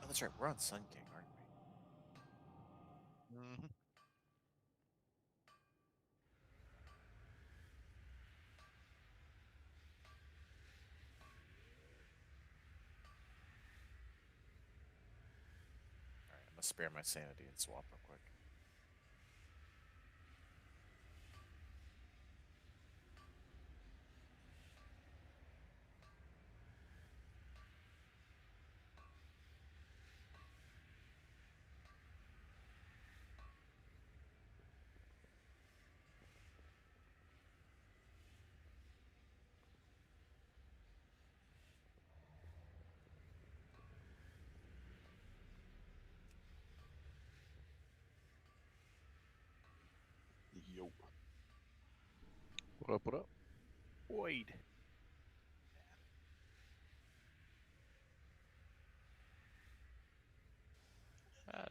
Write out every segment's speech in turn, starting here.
that's right. We're on Sun King, aren't we? Hmm. All right, I'm gonna spare my sanity and swap real quick. Yo. What up? What up? Wade.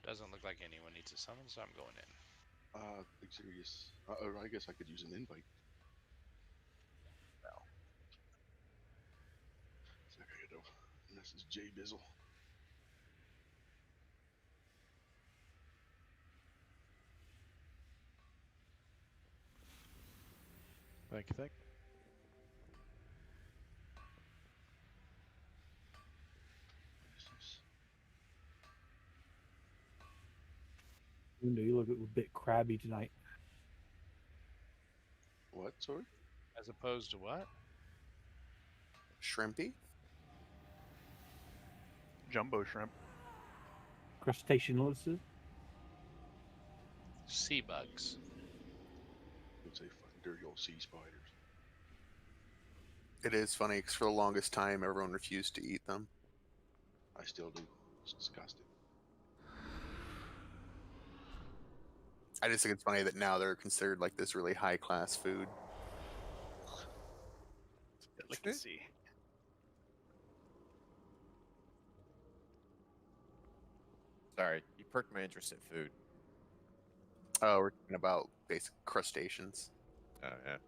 Doesn't look like anyone needs a summon, so I'm going in. Luxurious. Or I guess I could use an invite. Well, Second, this is Jay Bizzle. thank you. You look a bit crabby tonight. What? Sorry? As opposed to what? Shrimpy? Jumbo shrimp. Crustacean. Sea bugs. I'd say fucking dirty old sea spiders. It is funny because for the longest time, everyone refused to eat them. I still do. It's disgusting. I just think it's funny that now they're considered like this really high class food. Delicacy. Sorry, you perked my interest in food. Oh, we're talking about basic crustaceans. Oh, yeah.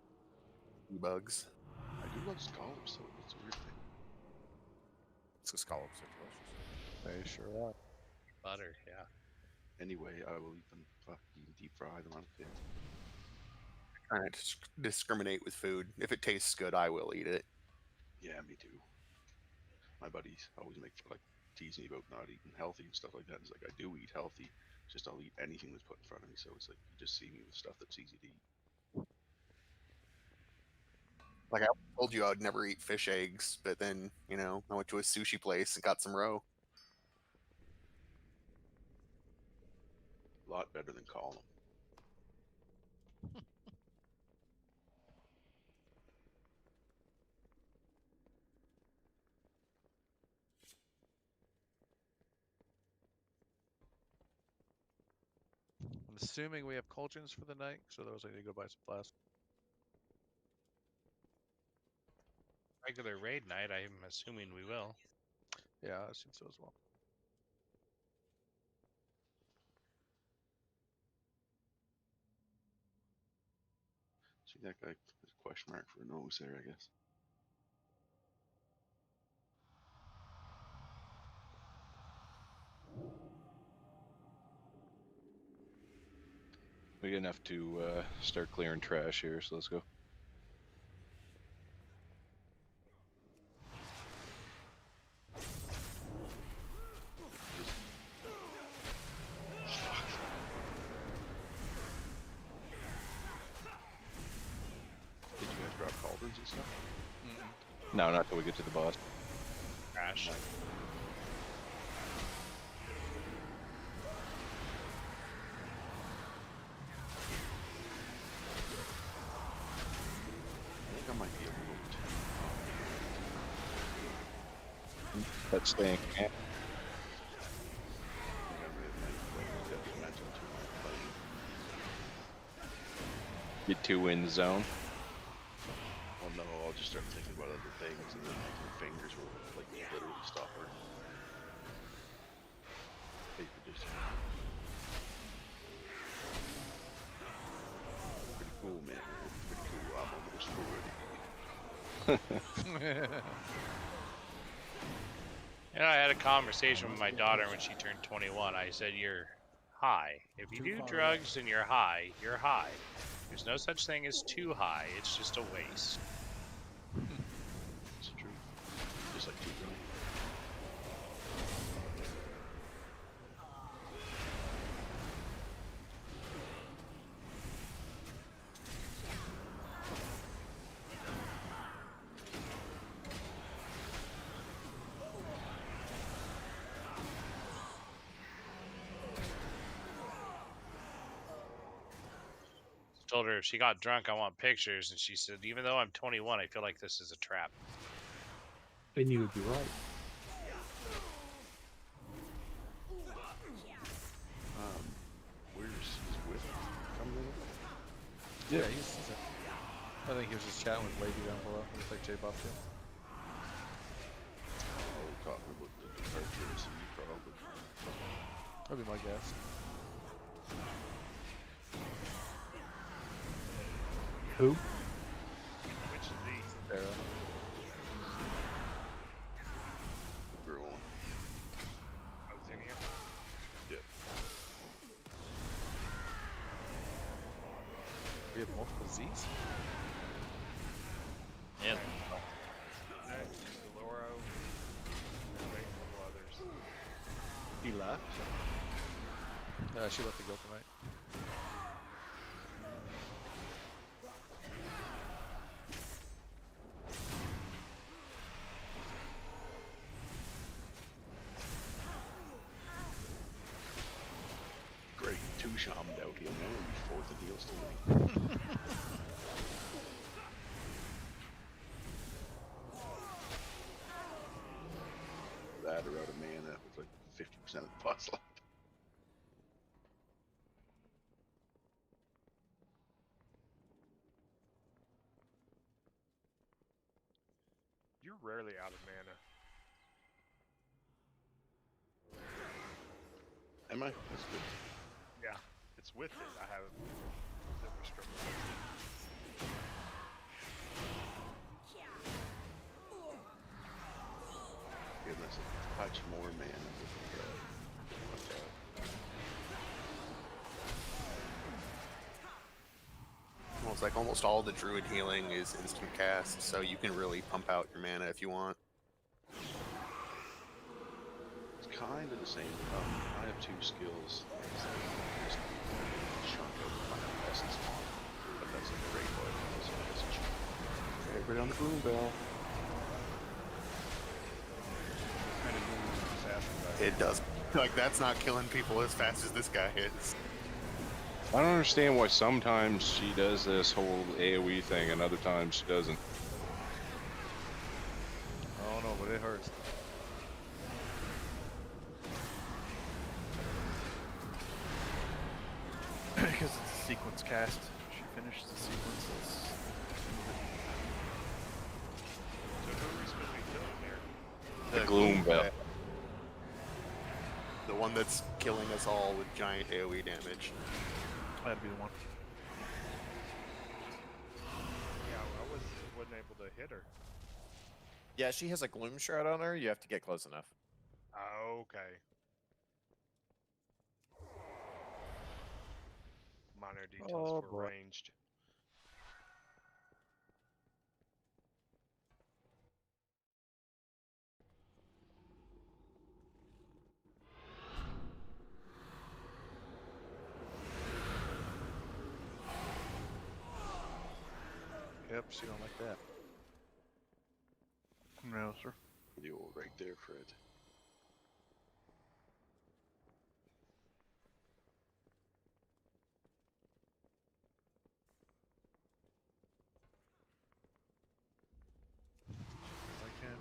Sea bugs. I do love scallops, though. It's a weird thing. It's because scallops are delicious. They sure are. Butter, yeah. Anyway, I will eat them. Fucking deep fry them. I don't care. Trying to discriminate with food. If it tastes good, I will eat it. Yeah, me too. My buddies always make like tease me about not eating healthy and stuff like that. It's like I do eat healthy, just I'll eat anything that's put in front of me. So it's like you just see me with stuff that's easy to eat. Like I told you, I would never eat fish eggs, but then I went to a sushi place and got some roe. A lot better than calling them. I'm assuming we have cauldrons for the night, so those I need to go buy some plastic. Regular raid night, I'm assuming we will. Yeah, I assume so as well. See that guy? There's a question mark for a nose there, I guess. We get enough to start clearing trash here, so let's go. Did you guys drop cauldrons and stuff? No, not till we get to the boss. Crash. I think I might be able to. Let's stay in camp. Get two in the zone. Well, no, I'll just start thinking about other things, and then my fingers will like literally stop working. Paper just pretty cool, man. Pretty cool. I'm almost full ready. You know, I had a conversation with my daughter when she turned 21. I said, "You're high. If you do drugs and you're high, you're high. There's no such thing as too high. It's just a waste." It's true. Just like too drunk. Told her if she got drunk, I want pictures, and she said, "Even though I'm 21, I feel like this is a trap." And you would be right. Where's his whip coming in? Yeah, I think he was just chatting with Lady down below. Looks like J-Bob too. Oh, talking about the departure of some probably. That'd be my guess. Who? Which is these? Sarah. Girl. Oh, Zinnia? Yeah. We have multiple Z's. Yeah. Deloro. And wait, a couple others. He left. She left the guild tonight. Great. Two shamed out here now and fourth of deals to win. That or out of mana with like 50% of the pots left. You're rarely out of mana. Am I? That's good. Yeah, it's with it. I have Silver Strip. Giving us a touch more mana with Almost like almost all the druid healing is instant cast, so you can really pump out your mana if you want. It's kind of the same. I have two skills. Just chunk out my essence mod, but that's like a great boy. Right on the boom bell. Kind of doing assassin guy. It does. Like, that's not killing people as fast as this guy hits. I don't understand why sometimes she does this whole AoE thing and other times she doesn't. I don't know, but it hurts. Because it's a sequence cast. She finishes the sequence. So who are we supposed to be killing here? The Gloom Bell. The one that's killing us all with giant AoE damage. That'd be the one. Yeah, well, I wasn't able to hit her. Yeah, she has a Gloom Shroud on her. You have to get close enough. Okay. Minor details Oh, for boy. ranged. Yep, she don't like that. No, sir. You right there, Fred. I can't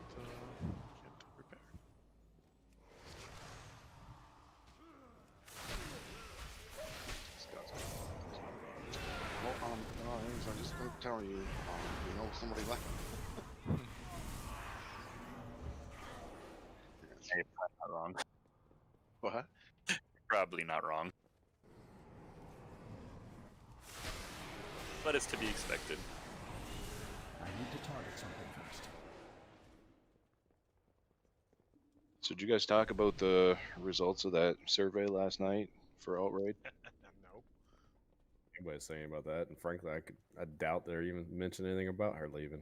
repair. Scott's well, I'm just going to tell you, you know somebody like You're probably not wrong. what? Probably not wrong. But it's to be expected. I need to target something first. So did you guys talk about the results of that survey last night for Outright? No. Anybody saying about that? And frankly, I doubt they even mentioned anything about her leaving.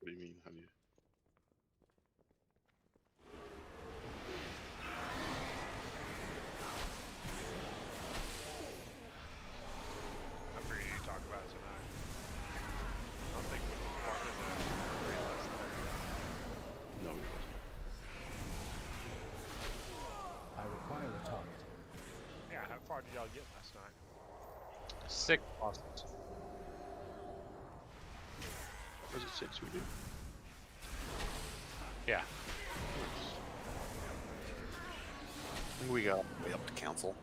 What do you mean? How do you? I'm for you to talk about it tonight. I don't think we were part of the parade last night. No, it wasn't. I require the target. Yeah, how far did y'all get last night? 6 bosses. Was it 6 we did? Yeah. I think we got way up to council.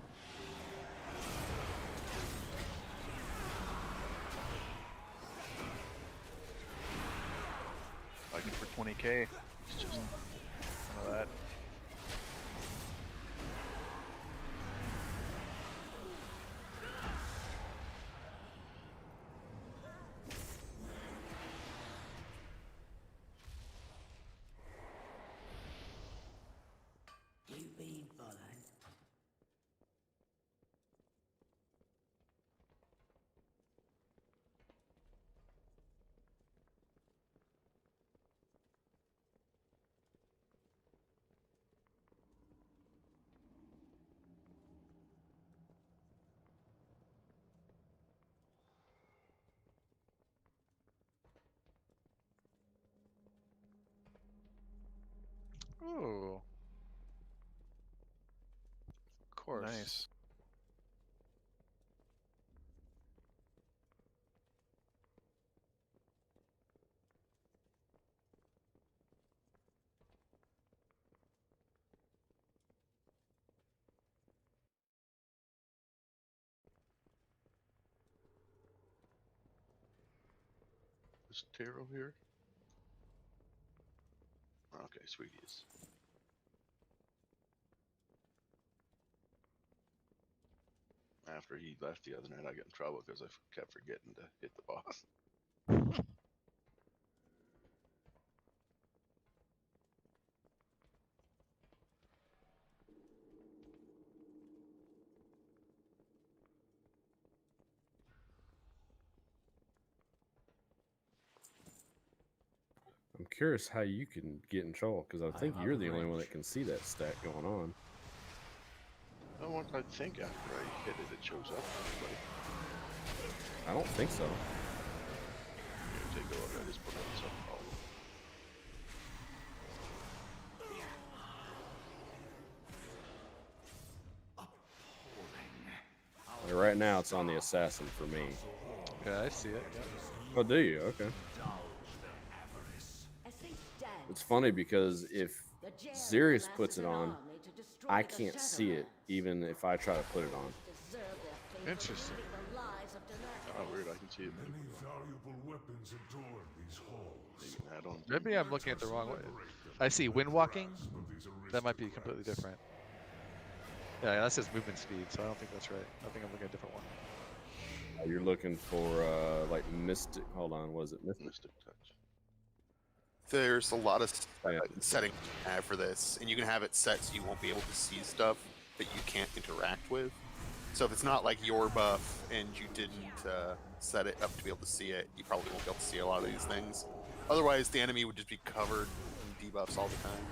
Like for 20k. It's just Some of that. You've been followed. Ooh. Of course. Nice. is Taro here? Okay, sweet he is. After he left the other night, I got in trouble because I kept forgetting to hit the boss. I'm curious how you can get in trouble because I I think have you're the only one range. that can see that stat going on. I want. I think after I hit it, it shows up for everybody. I don't think so. Here, take a look. I just put it on something. Like right now, it's on the assassin for me. Yeah, I see it. Yeah. Oh, do you? Okay. It's funny because if Xerius puts it on, I can't see it even if I try to put it on. Interesting. Oh, weird. I can see it. Many valuable weapons adorn these halls. You can add on. Maybe I'm looking at the wrong way. I see wind walking. That might be completely different. Yeah, that says movement speed, so I don't think that's right. I think I'm looking at a different one. You're looking for like mystic. Hold on, was it mystic? Mystic touch. There's a lot of Yeah. settings you can have for this, and you can have it set so you won't be able to see stuff that you can't interact with. So if it's not like your buff and you didn't set it up to be able to see it, you probably won't be able to see a lot of these things. Otherwise, the enemy would just be covered in debuffs all the time.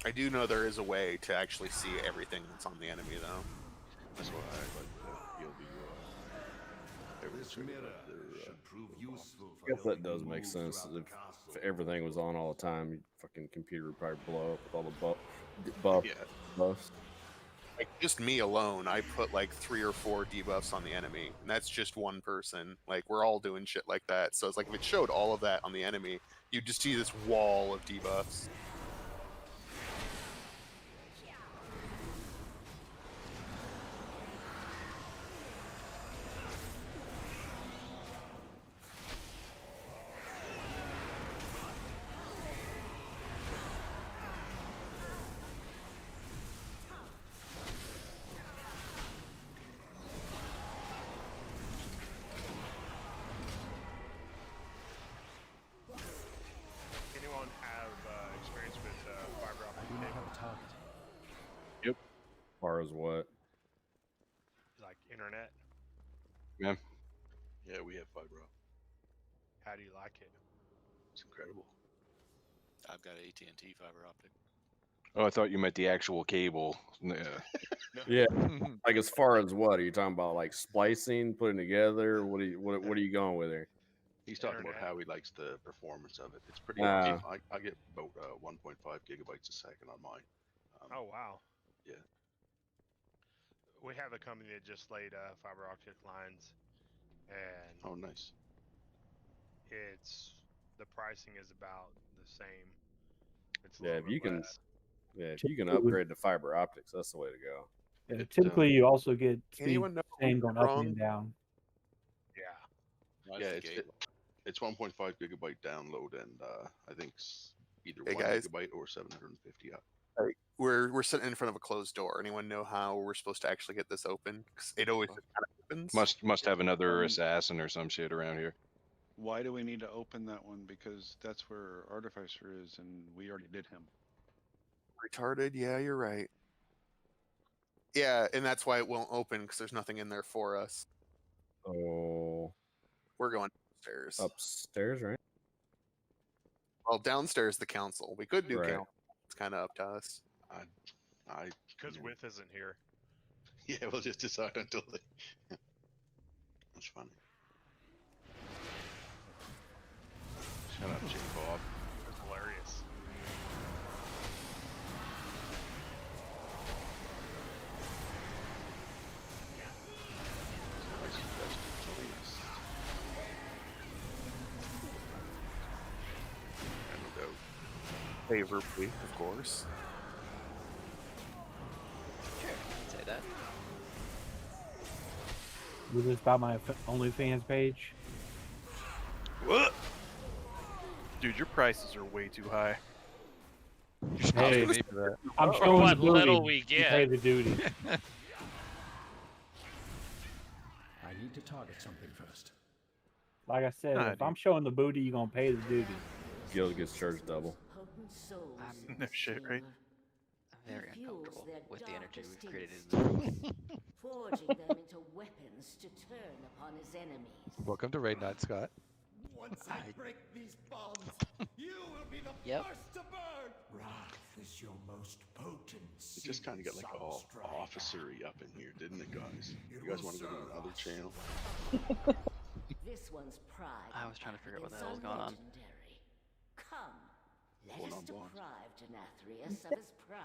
I do know there is a way to actually see everything that's on the enemy, though. That's why I like the PLB. I guess that does make sense. If everything was on all the time, your fucking computer would probably blow up with all the buffs. Yeah. Buffs. Like, just me alone, I put like 3 or 4 debuffs on the enemy, and that's just one person. Like, we're all doing shit like that. So it's like if it showed all of that on the enemy, you'd just see this wall of debuffs. as what? Like internet. Yeah, we have fiber optic. How do you like it? It's incredible. I've got an AT&T fiber optic. Oh, I thought you meant the actual cable. Yeah. Yeah. Like as far as what are you talking about? Like splicing, putting together? What are you going with there? He's talking about Internet. how he likes the performance of it. It's pretty. Ah. I get about 1.5 gigabytes a second on mine. Oh wow. Yeah. We have a company that just laid fiber optic lines, and Oh, nice. it's the pricing is about the same. It's a Yeah, little if you bit can, less. if you can upgrade to fiber optics, that's the way to go. Yeah, It, typically, you also get speed Anyone know same going up wrong? and down. Yeah. That's yeah, the it's cable. it's 1.5 gigabyte download, and I think either Hey, 1 guys. gigabyte or 750 up. We're sitting in front of a closed door. Anyone know how we're supposed to actually get this open? 'Cause it always just kind of opens. Must have another assassin or some shit around here. Why do we need to open that one? Because that's where Artificer is, and we already did him. Retarded? Yeah, you're right. Yeah, and that's why it won't open because there's nothing in there for us. Oh, We're going upstairs. upstairs, right? Well, downstairs the council. We could do Right. council. It's kind of up to us. Because With isn't here. Yeah, we'll just decide until they. That's funny. Shut up, J Bob. It's hilarious. Favorably, of course. Sure, say that. Was this about my OnlyFans page? What? Dude, your prices are way too high. Hey, Me for that. I'm For showing what the booty. little we You get. pay the duty. I need to target something first. Like I said, Nah, if I'm showing the booty, you're gonna pay the duty. Guild gets charged double. No shit, right? I'm very uncomfortable with the energy we've created in this. Forging them into weapons to turn upon his enemies. Welcome to Raid Night, Scott. Once I break these bonds, you will be the Yep. first to burn. Wrath is your most potent. It just kind of got like all officery up in here, didn't it, guys? You guys want to go to another channel? This one's pride. I was trying to figure out what the is hell's going on. legendary. Come, let Hold us on, Bond. deprive Denathrius of his prize.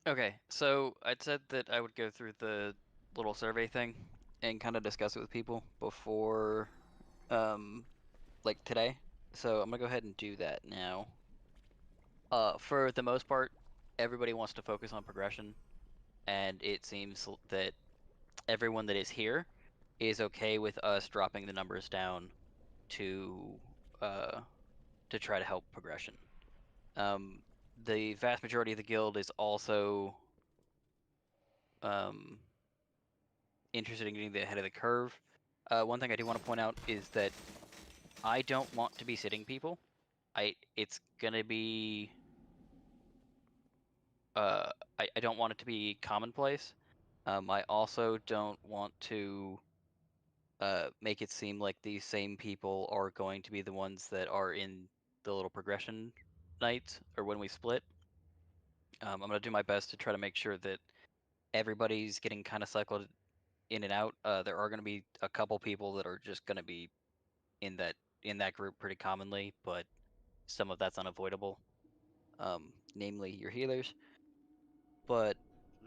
Okay, so I'd said that I would go through the little survey thing and kind of discuss it with people before, like today. So I'm gonna go ahead and do that now. For the most part, everybody wants to focus on progression, and it seems that everyone that is here is okay with us dropping the numbers down to try to help progression. The vast majority of the guild is also interested in getting ahead of the curve. One thing I do want to point out is that I don't want to be sitting people. It's gonna be I don't want it to be commonplace. I also don't want to make it seem like these same people are going to be the ones that are in the little progression nights or when we split. I'm gonna do my best to try to make sure that everybody's getting kind of cycled in and out. There are gonna be a couple people that are just gonna be in that group pretty commonly, but some of that's unavoidable. Namely your healers. But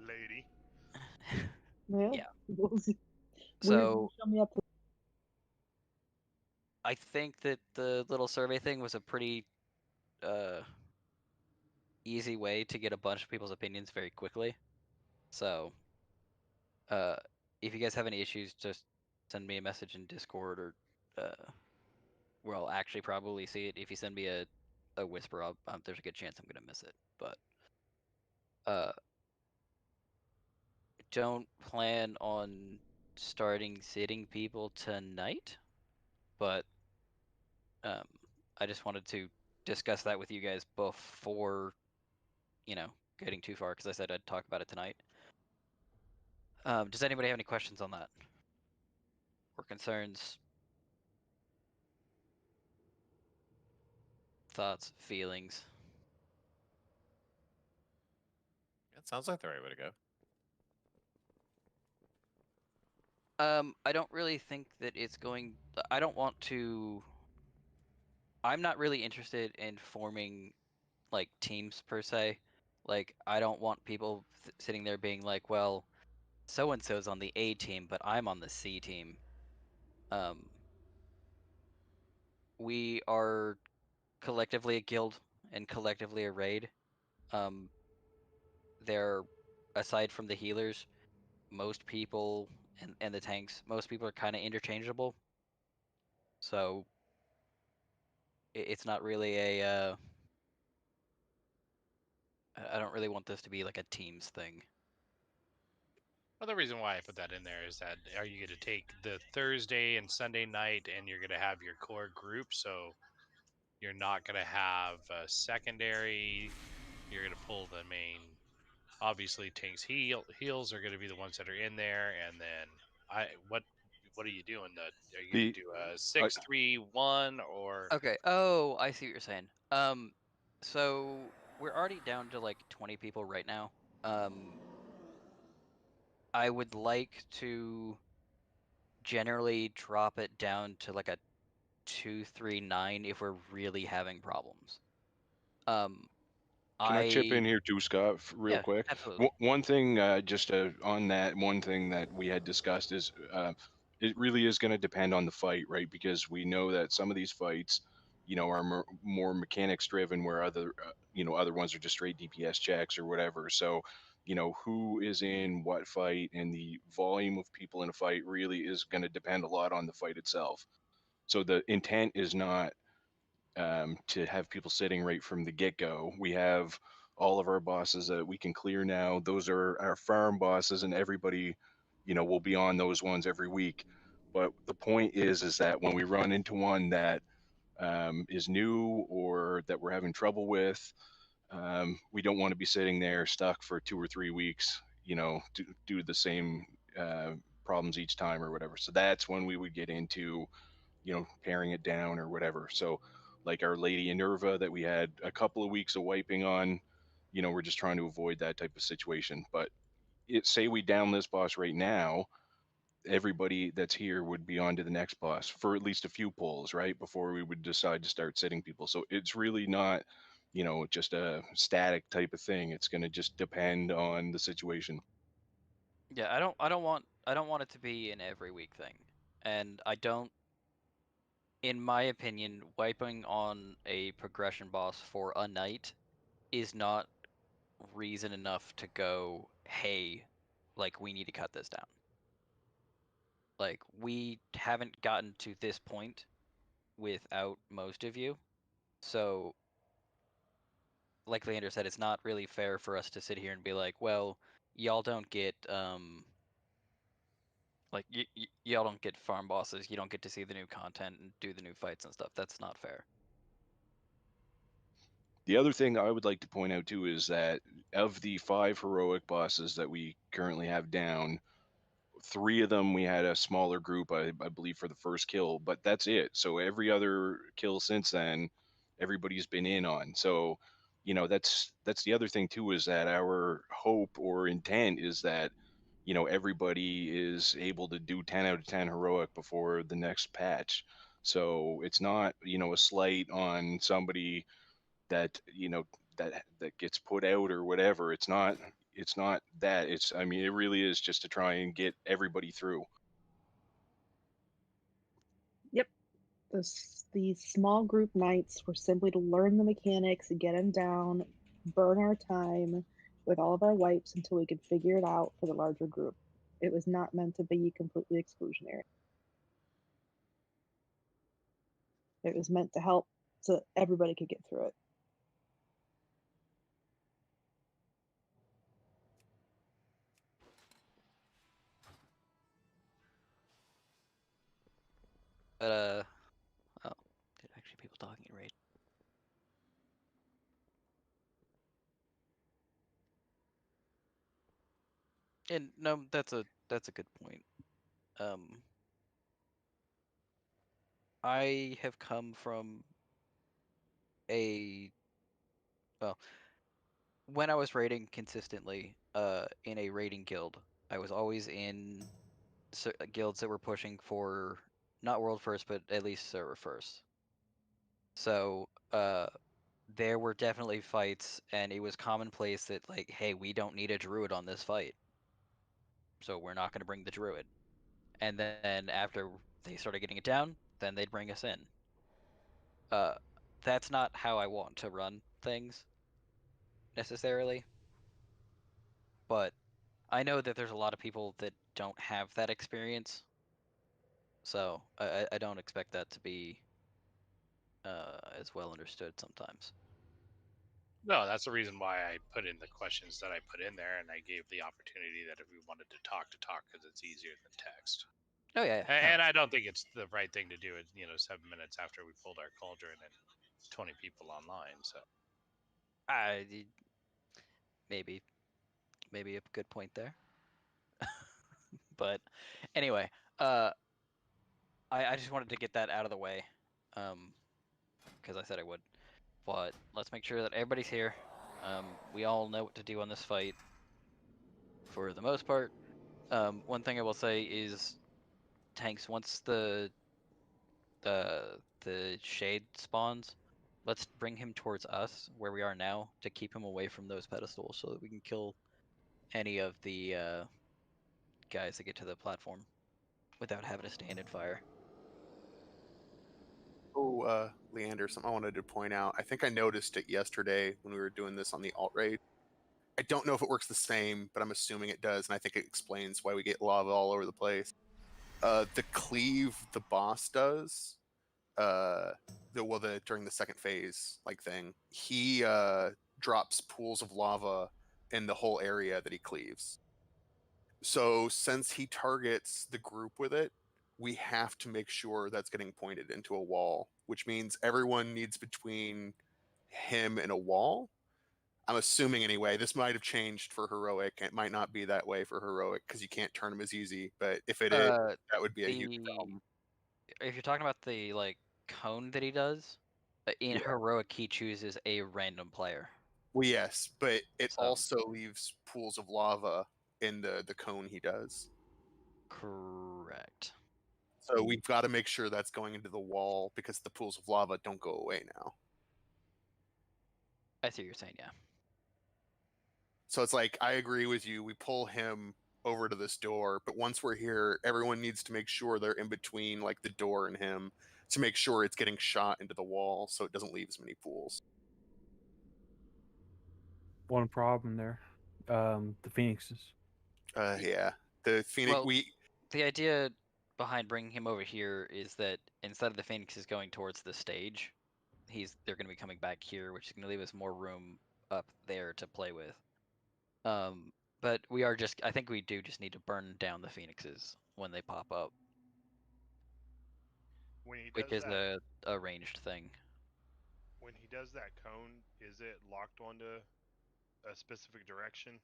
Lady. yeah. So I think that the little survey thing was a pretty easy way to get a bunch of people's opinions very quickly. So if you guys have any issues, just send me a message in Discord or where I'll actually probably see it. If you send me a whisper, there's a good chance I'm gonna miss it. But don't plan on starting sitting people tonight, but I just wanted to discuss that with you guys before, getting too far, because I said I'd talk about it tonight. Does anybody have any questions on that? Or concerns? Thoughts, feelings? That sounds like the right way to go. I don't really think that it's going. I don't want to. I'm not really interested in forming like teams per se. Like, I don't want people sitting there being like, well, so and so's on the A team, but I'm on the C team. We are collectively a guild and collectively a raid. They're, aside from the healers, most people and the tanks, most people are kind of interchangeable. So it's not really a. I don't really want this to be like a teams thing. Well, the reason why I put that in there is that are you going to take the Thursday and Sunday night and you're going to have your core group? So you're not going to have a secondary. You're going to pull the main. Obviously, tanks heals are going to be the ones that are in there, and then what are you doing? Are you going to do a 6-3-1 or? Okay. Oh, I see what you're saying. So we're already down to like 20 people right now. I would like to generally drop it down to like a 2-3-9 if we're really having problems. Can I chip in here too, Scott, real Yeah, quick? absolutely. One thing, just on that, one thing that we had discussed is it really is going to depend on the fight, right? Because we know that some of these fights, are more mechanics driven, where other ones are just straight DPS checks or whatever. So, who is in what fight and the volume of people in a fight really is going to depend a lot on the fight itself. So the intent is not to have people sitting right from the get-go. We have all of our bosses that we can clear now. Those are our farm bosses, and everybody, will be on those ones every week. But the point is that when we run into one that is new or that we're having trouble with, we don't want to be sitting there stuck for 2 or 3 weeks, to do the same problems each time or whatever. So that's when we would get into, paring it down or whatever. So like our Lady Enerva that we had a couple of weeks of wiping on, we're just trying to avoid that type of situation. But say we down this boss right now, everybody that's here would be on to the next boss for at least a few pulls, right? Before we would decide to start sitting people. So it's really not, just a static type of thing. It's going to just depend on the situation. Yeah, I don't want it to be an every week thing. And I don't, in my opinion, wiping on a progression boss for a night is not reason enough to go, hey, like, we need to cut this down. Like, we haven't gotten to this point without most of you. So, like Leander said, it's not really fair for us to sit here and be like, well, y'all don't get, like, y'all don't get farm bosses, you don't get to see the new content and do the new fights and stuff. That's not fair. The other thing I would like to point out too is that of the 5 heroic bosses that we currently have down, 3 of them we had a smaller group, I believe, for the first kill, but that's it. So every other kill since then, everybody's been in on. So, that's the other thing too, is that our hope or intent is that, everybody is able to do 10 out of 10 heroic before the next patch. So it's not, a slight on somebody that that gets put out or whatever. It's not that. I mean, it really is just to try and get everybody through. Yep. These small group nights were simply to learn the mechanics, get them down, burn our time with all of our wipes until we could figure it out for the larger group. It was not meant to be completely exclusionary. It was meant to help so that everybody could get through it. But, oh, actually people talking at raid. And no, that's a good point. I have come from well, when I was raiding consistently in a raiding guild, I was always in guilds that were pushing for not world first, but at least server first. So there were definitely fights, and it was commonplace that, like, hey, we don't need a druid on this fight, so we're not going to bring the druid. And then after they started getting it down, then they'd bring us in. That's not how I want to run things necessarily, but I know that there's a lot of people that don't have that experience, so I don't expect that to be as well understood sometimes. No, that's the reason why I put in the questions that I put in there, and I gave the opportunity that if we wanted to talk, because it's easier than text. Oh yeah, And I don't think it's the right thing to do it, 7 minutes after we pulled our cauldron and 20 people online. So maybe a good point there. But anyway, I just wanted to get that out of the way, because I said I would. But let's make sure that everybody's here. We all know what to do on this fight, for the most part. One thing I will say is, tanks, once the shade spawns, let's bring him towards us where we are now to keep him away from those pedestals, so that we can kill any of the guys that get to the platform without having to stand in fire. Oh, Leander, something I wanted to point out. I think I noticed it yesterday when we were doing this on the alt raid. I don't know if it works the same, but I'm assuming it does, and I think it explains why we get lava all over the place. The cleave the boss does, during the second phase thing, he drops pools of lava in the whole area that he cleaves. So since he targets the group with it, we have to make sure that's getting pointed into a wall, which means everyone needs between him and a wall. I'm assuming anyway. This might have changed for heroic. It might not be that way for heroic because you can't turn him as easy. But if it is, that would be a huge problem. If you're talking about the cone that he does, in heroic he chooses a random player. Well, yes, but it also leaves pools of lava in the cone he does. Correct. So we've got to make sure that's going into the wall because the pools of lava don't go away now. I see what you're saying, yeah. So it's like, I agree with you. We pull him over to this door, but once we're here, everyone needs to make sure they're in between the door and him to make sure it's getting shot into the wall so it doesn't leave as many pools. One problem there. The Phoenixes. Yeah. The Phoenix, well, the idea behind bringing him over here is that instead of the Phoenixes going towards the stage, they're going to be coming back here, which is going to leave us more room up there to play with. But I think we do just need to burn down the Phoenixes when they pop up. Which is a ranged thing. When he does that cone, is it locked onto a specific direction?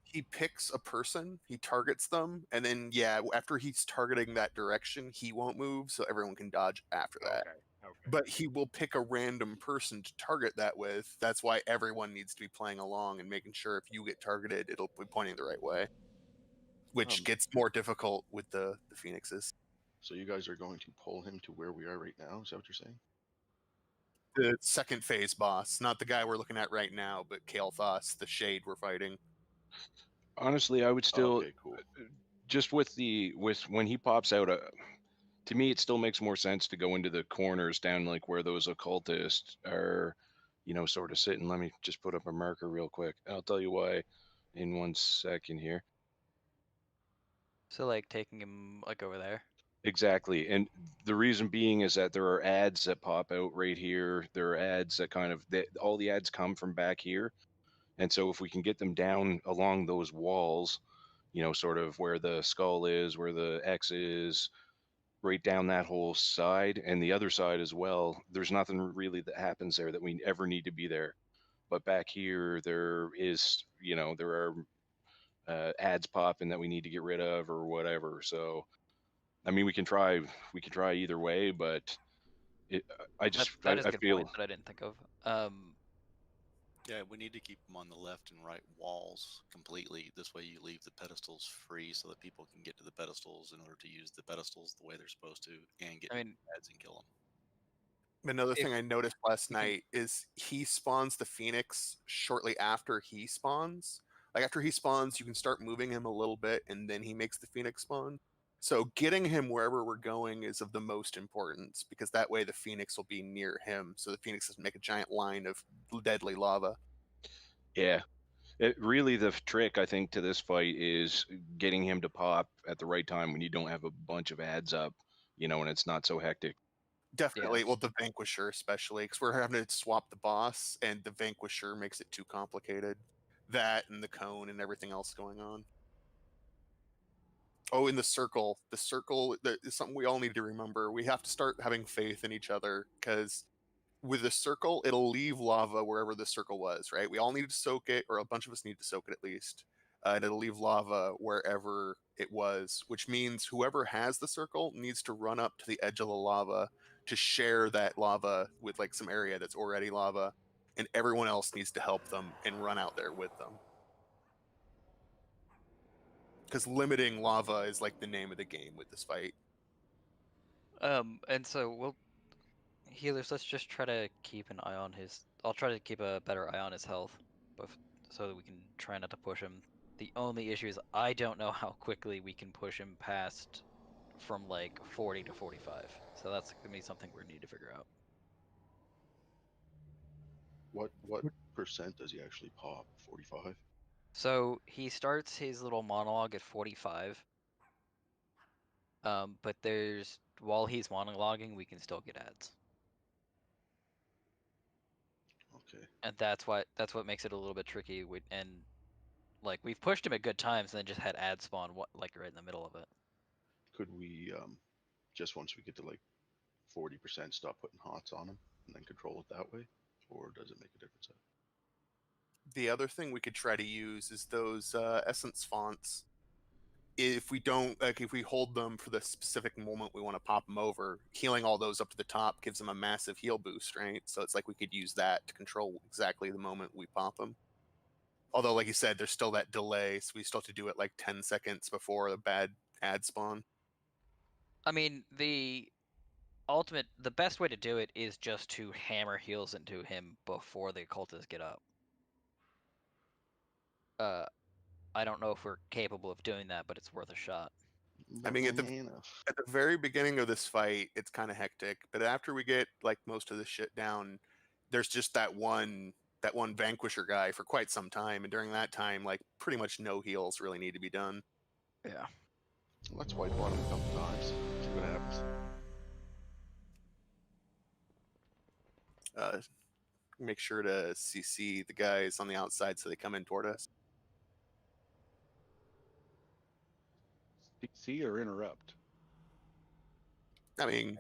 He picks a person, he targets them, and then after he's targeting that direction, he won't move, so everyone can dodge after that. Okay. But he will pick a random person to target that with. That's why everyone needs to be playing along and making sure if you get targeted, it'll be pointing the right way. Which gets more difficult with the Phoenixes. So you guys are going to pull him to where we are right now? Is that what you're saying? The second phase boss, not the guy we're looking at right now, but Kael'thas, the Shade we're fighting. Honestly, I would still, okay, cool. Just with when he pops out, to me, it still makes more sense to go into the corners down where those occultists are, sort of sitting. Let me just put up a marker real quick. I'll tell you why in 1 second here. So taking him over there? Exactly. And the reason being is that there are ads that pop out right here. There are ads that all the ads come from back here. And so if we can get them down along those walls, sort of where the skull is, where the X is, right down that whole side and the other side as well, there's nothing really that happens there that we ever need to be there. But back here, there is, there are ads popping that we need to get rid of or whatever. So, I mean, we can try either way, but I That is a good feel point that I didn't think of. Yeah, we need to keep them on the left and right walls completely. This way you leave the pedestals free so that people can get to the pedestals in order to use the pedestals the way they're supposed to and get ads and kill them. Another thing I noticed last night is he spawns the Phoenix shortly after he spawns. Like after he spawns, you can start moving him a little bit and then he makes the Phoenix spawn. So getting him wherever we're going is of the most importance because that way the Phoenix will be near him. So the Phoenix doesn't make a giant line of deadly lava. Yeah. Really, the trick, I think, to this fight is getting him to pop at the right time when you don't have a bunch of ads up, you know, and it's not so hectic. Definitely. Well, the Vanquisher especially, because we're having to swap the boss, and the Vanquisher makes it too complicated. That and the cone and everything else going on. Oh, in the circle. The circle is something we all need to remember. We have to start having faith in each other, because with the circle, it'll leave lava wherever the circle was, right? We all need to soak it, or a bunch of us need to soak it at least. And it'll leave lava wherever it was, which means whoever has the circle needs to run up to the edge of the lava to share that lava with like some area that's already lava, and everyone else needs to help them and run out there with them. Because limiting lava is like the name of the game with this fight. And so healers, let's just try to keep an eye on his. I'll try to keep a better eye on his health, so that we can try not to push him. The only issue is I don't know how quickly we can push him past from like 40 to 45. So that's gonna be something we need to figure out. What percent does he actually pop? 45? So he starts his little monologue at 45. But while he's monologuing, we can still get ads. Okay. And that's what makes it a little bit tricky. And like we've pushed him at good times, and then just had ads spawn like right in the middle of it. Could we just once we get to like 40% stop putting hots on him and then control it that way, or does it make a difference? The other thing we could try to use is those essence fonts. If we don't, like, if we hold them for the specific moment we want to pop them over, healing all those up to the top gives them a massive heal boost, right? So it's like we could use that to control exactly the moment we pop them. Although, like you said, there's still that delay, so we still have to do it like 10 seconds before the bad ad spawn. I mean, the best way to do it is just to hammer heals into him before the cultists get up. I don't know if we're capable of doing that, but it's worth a shot. I mean, at the very beginning of this fight, it's kind of hectic, but after we get like most of the shit down, there's just that one Vanquisher guy for quite some time, and during that time, like pretty much no heals really need to be done. Yeah. Let's white bottom a couple times. See what happens. Make sure to CC the guys on the outside so they come in toward us. CC or interrupt? I mean,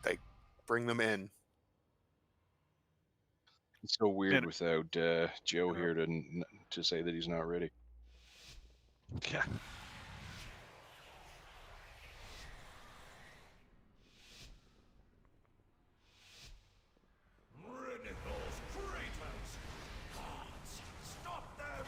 like, bring them in. It's so weird without Joe here to say that he's not ready. Yeah. Stop them!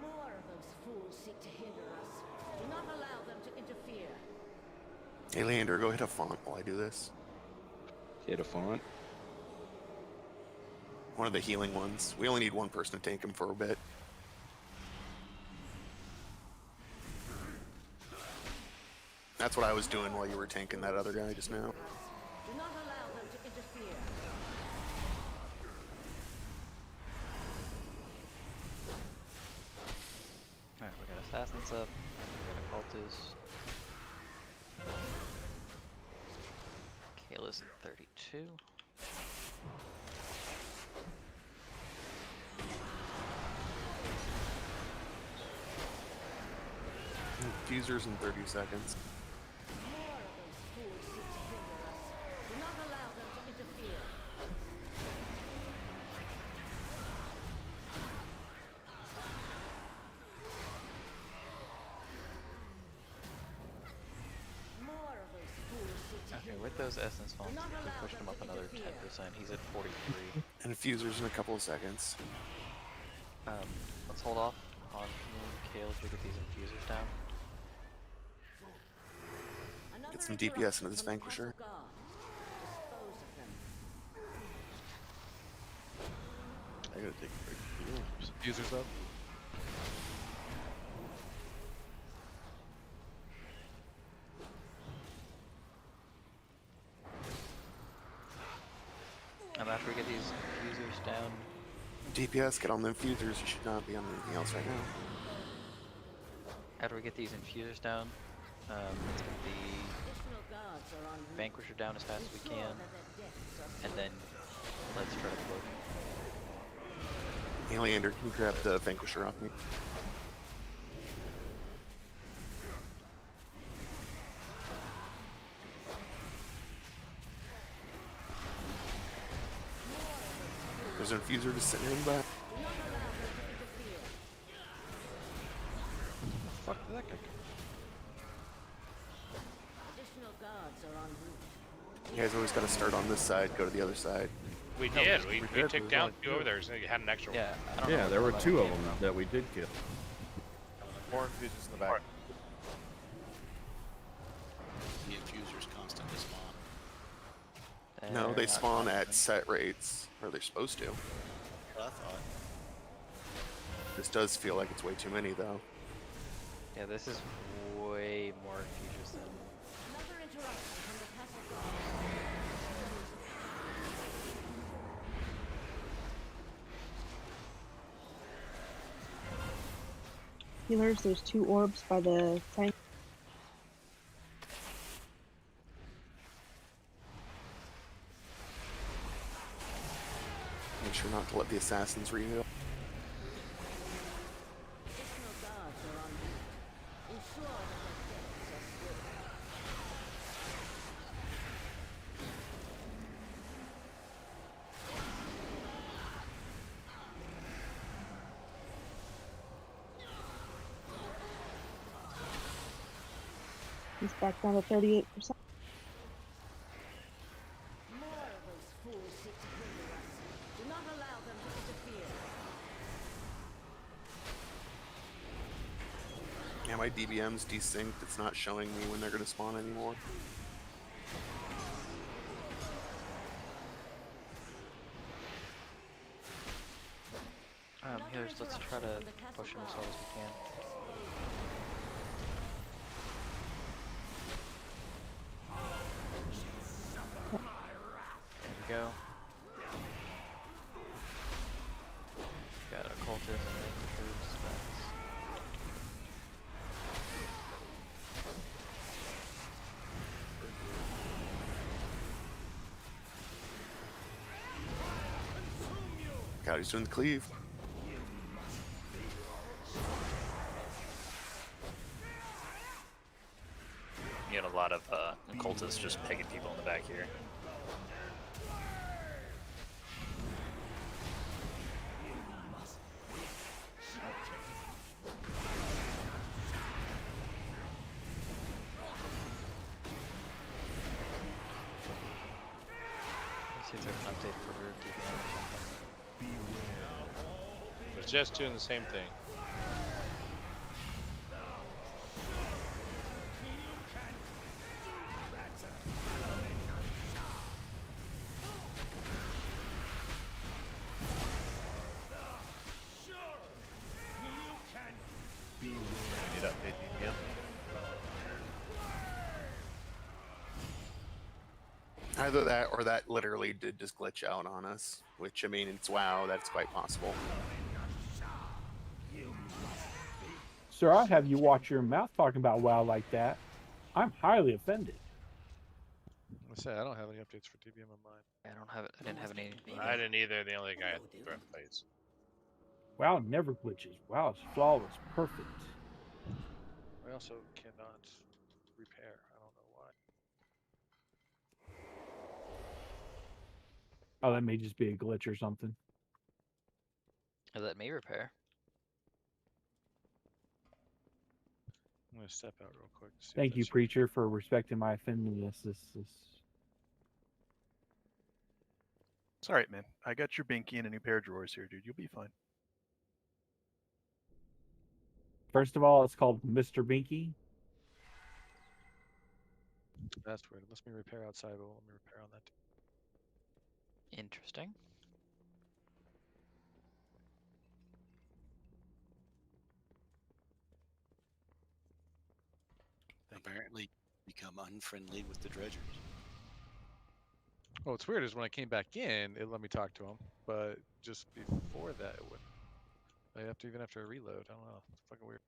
More of those fools seek to hinder us. Do not allow them to interfere. Hey, Leander, go hit a font while I do this. Hit a font? One of the healing ones. We only need one person to tank him for a bit. That's what I was doing while you were tanking that other guy just now. Do not allow them to interfere. Assassins up. Got a Cultist. Kayla's in 32. Fusers in 30 seconds. More of those fools seek to hinder us. Do not allow them to interfere. More of those fools seek to Okay, hinder with those Essence Bombs, we pushed him up another 10%. He's at 43. And fusers in a couple of seconds. Let's hold off on Kale to get these infusers down. Get some DPS into this Vanquisher. I gotta take a break from the orbs. Users up. After we get these infusers down, DPS, get on the infusers. You should not be on anything else right now. after we get these infusers down, let's get the Vanquisher down as fast as we can, and then let's try to push. Hey, Leander, can you grab the Vanquisher off me? There's an infuser just sitting in the back. Fuck did that guy? Additional guards are en route. You guys always got to start on this side, go to the other side. We No, did. we We did, took there's down only two two. over there, so you had an extra one. Yeah, I don't know. Yeah, there were two of them that we did kill. More infusions in the back. The infusers constantly spawn. No, They're they not spawn at constant. set rates, or they're supposed to. But I thought. This does feel like it's way too many, though. Yeah, this is way more infusers than. Another interruption from the castle guard. Healers, there's 2 orbs by the tank. Make sure not to let the assassins reheal. Additional guards are en route. Ensure that their deaths are swift. He's back down to 38%. More of those fools seek to hinder us. Do not allow them to interfere. Yeah, my DBM's desynced. It's not showing me when they're going to spawn anymore. Healers, let's try to push them as hard as we can. There we go. Got a cultist and Vanquishers. That's God, he's doing the cleave. You get a lot of cultists just pegging people in the back here. let's see if there's an update for DPM or something. It was just doing the same thing. Need to update DPM. Either that or that literally did just glitch out on us. Which, I mean, it's WoW, that's quite possible. Sir, I have you watch your mouth talking about WoW like that. I'm highly offended. I say I don't have any updates for TBM on mine. I don't have it. I didn't have any. I didn't either. The only guy had threat fights. WoW never glitches. WoW is flawless, perfect. I also cannot repair. I don't know why. Oh, that may just be a glitch or something. Let me repair. I'm gonna step out real quick. To see if Thank you, that's- Preacher, for respecting my offendedness. It's alright, man. I got your binky and a new pair of drawers here, dude. You'll be fine. First of all, it's called Mr. Binky. That's weird. It lets me repair outside, but won't let me repair on that. Interesting. Apparently, become unfriendly with the dredgers. Oh, what's weird is when I came back in, it let me talk to him, but just before that, it wouldn't. I have to even after I reload. I don't know. It's fucking weird.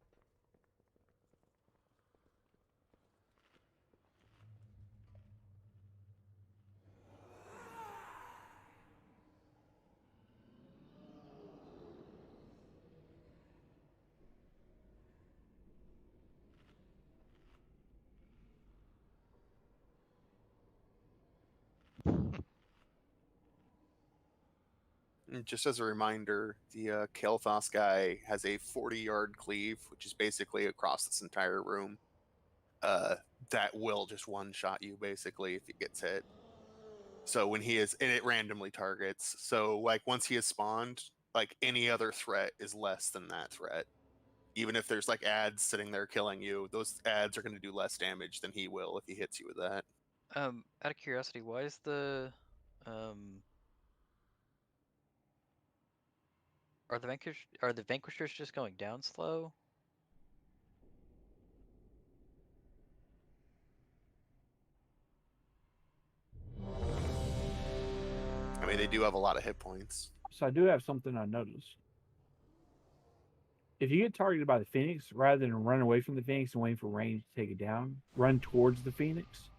And just as a reminder, the Kael'thas guy has a 40-yard cleave, which is basically across this entire room. That will just one-shot you, basically, if it gets hit. So when he is, and it randomly targets. So, like, once he is spawned, like, any other threat is less than that threat. Even if there's, like, ads sitting there killing you, those ads are going to do less damage than he will if he hits you with that. Out of curiosity, why is the are the vanquishers just going down slow? I mean, they do have a lot of hit points. So I do have something I noticed. If you get targeted by the Phoenix, rather than run away from the Phoenix and waiting for range to take it down, run towards the Phoenix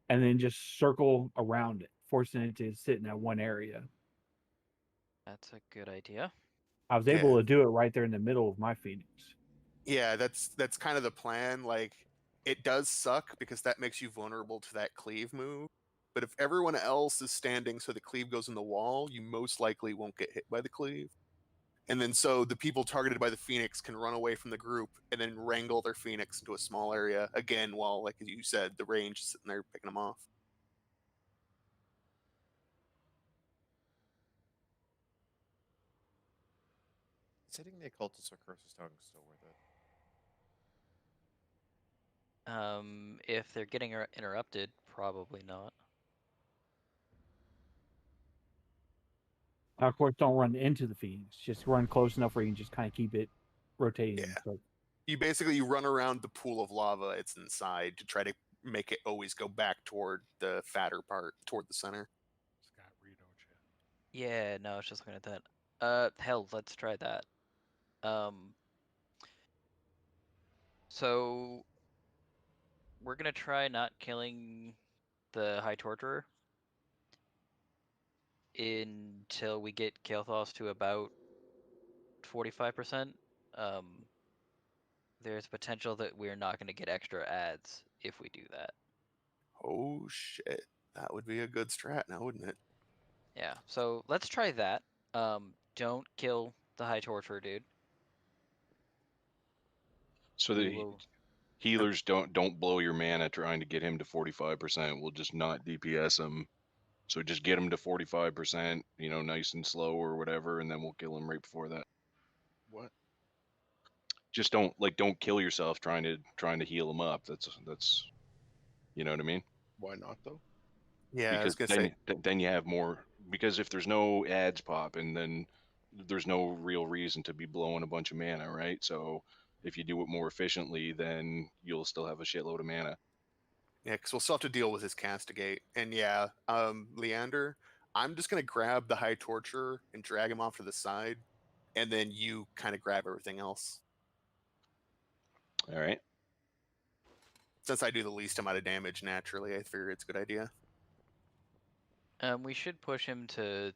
and then just circle around it, forcing it to sit in that one area. That's a good idea. I was able to do it right there in the middle of my Phoenix. Yeah, that's kind of the plan. Like, it does suck because that makes you vulnerable to that cleave move. But if everyone else is standing so the cleave goes in the wall, you most likely won't get hit by the cleave. And then so the people targeted by the Phoenix can run away from the group and then wrangle their Phoenix into a small area again while, like you said, the range is sitting there picking them off. Is hitting the occultist or Curse's Tongue still worth it? If they're getting interrupted, probably not. Now, of course, don't run into the Phoenix. Just run close enough where you can just kind of keep it rotating. Yeah. So, You run around the pool of lava it's inside to try to make it always go back toward the fatter part, toward the center. Yeah, no, I was just looking at that. Hell, let's try that. So we're gonna try not killing the High Torturer until we get Kael'thas to about 45%. There's potential that we're not gonna get extra ads if we do that. Oh shit, that would be a good strat now, wouldn't it? Yeah, so let's try that. Don't kill the High Torturer, dude. So the healers don't blow your mana trying to get him to 45%. We'll just not DPS him. So just get him to 45%, nice and slow or whatever, and then we'll kill him right before that. What? Just don't kill yourself trying to heal him up. That's you know what I mean? Why not though? Yeah, because I was gonna then you have more. Because if there's no ads popping, then there's no real reason to be blowing a bunch of mana, right? So if you do it more efficiently, then you'll still have a shitload of mana. Yeah, because we'll still have to deal with his castigate. And yeah, Leander, I'm just gonna grab the High Torturer and drag him off to the side, and then you kind of grab everything else. All right. Since I do the least amount of damage naturally, I figure it's a good idea. We should push him to.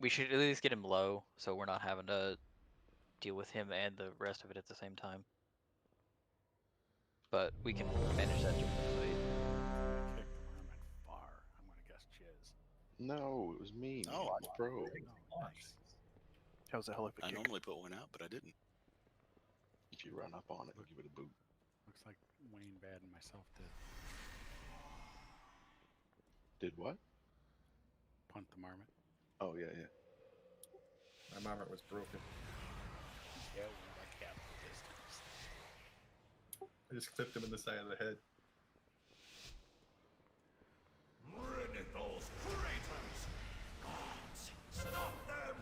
We should at least get him low, so we're not having to deal with him and the rest of it at the same time. But we can manage that during the fight. Kick the merman far. I'm gonna guess Chiz. No, it was me. Oh, man. It was Pro. Nice. That was a hell of a I kick. normally put one out, but I didn't. If you run up on it, I'll give it a boot. Looks like Wayne Bad and myself did. Did what? Punt the marmot. Oh, yeah, yeah. My marmot was broken. Yeah, like half the distance. I just clipped him in the side of the head. Bring it, those traitors! Gods, stop them!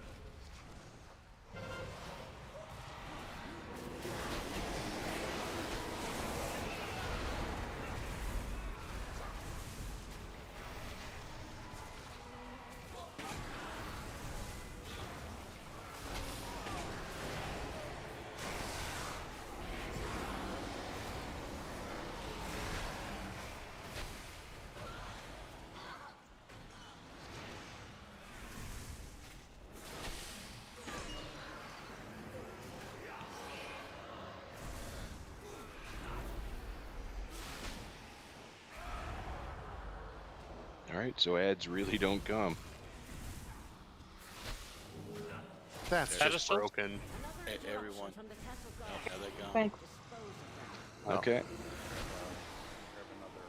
All right. So ads really don't come. That's just broken. Everyone. How that gone? Thanks. Okay. Grab another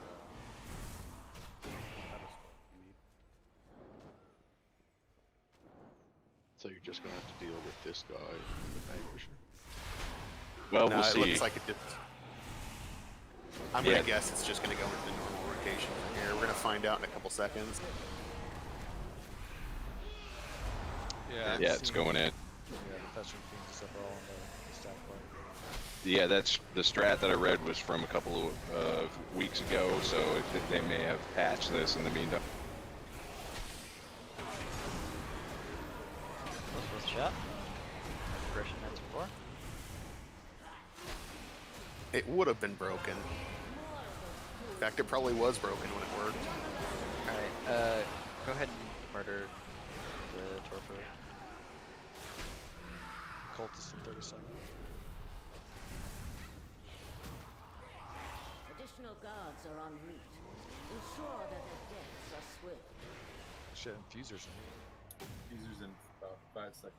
pedestal you need. So you're just gonna have to deal with this guy and the vanquisher. Well, No, we'll it see. looks like it did. I'm gonna guess it's just gonna go into the normal rotation from here. We're gonna find out in a couple seconds. Yeah. Yeah, it's going in. Yeah, the Festering Fiends and stuff are all on the stack bar. Yeah, that's the strat that I read was from a couple of weeks ago, so they may have patched this in the meantime. Close with shot. Aggression that's before. It would have been broken. In fact, it probably was broken when it worked. Alright, go ahead and murder the torpor. Cultist in 30 seconds. Additional guards are en route. Ensure that their deaths are swift. Shit, infusers in. Users in about 5 seconds.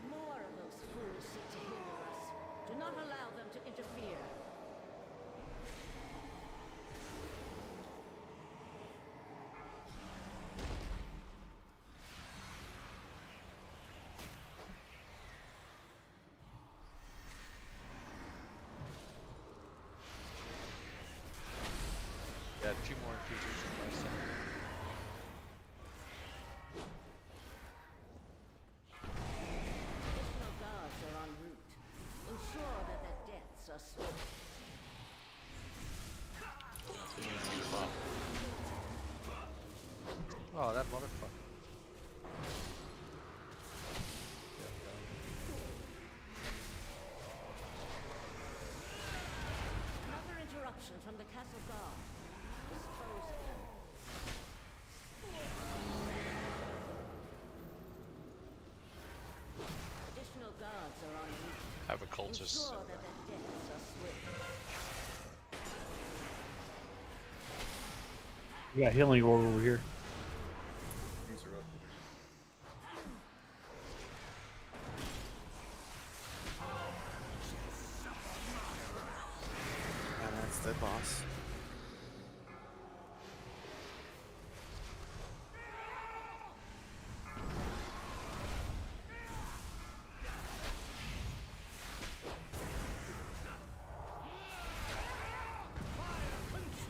More of those fools seek to hinder us. Do not allow them to interfere. Yeah, 2 more infusers in 5 seconds. Additional guards are en route. Ensure that their deaths are swift. Oh, that motherfucker. Another interruption from the castle guard. Dispose of them. Additional guards are en route. Have a cultist. Ensure that their deaths are swift. We got healing orb over here. These are up. And that's the boss.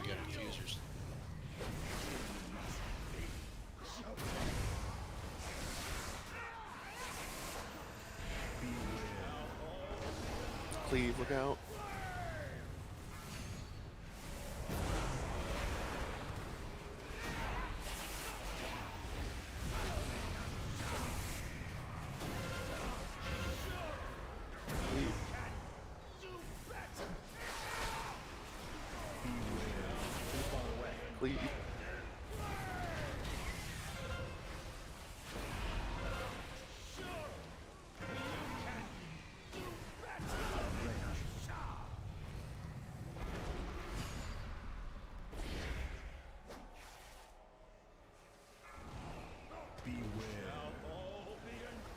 We got infusers. Cleave, look out. Please.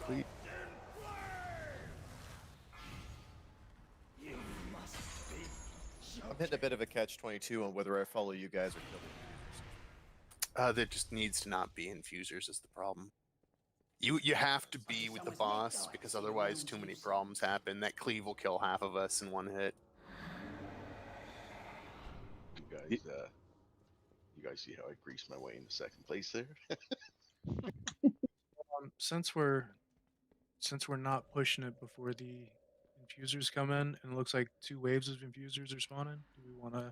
Please. I'm hitting a bit of a catch-22 on whether I follow you guys or kill the There just needs to not be infusers is the problem. You have to be with the boss because otherwise too many problems happen. That cleave will kill half of us in one hit. You guys see how I greased my way into second place there? Since we're not pushing it before the infusers come in, and it looks like 2 waves of infusers are spawning, do we want to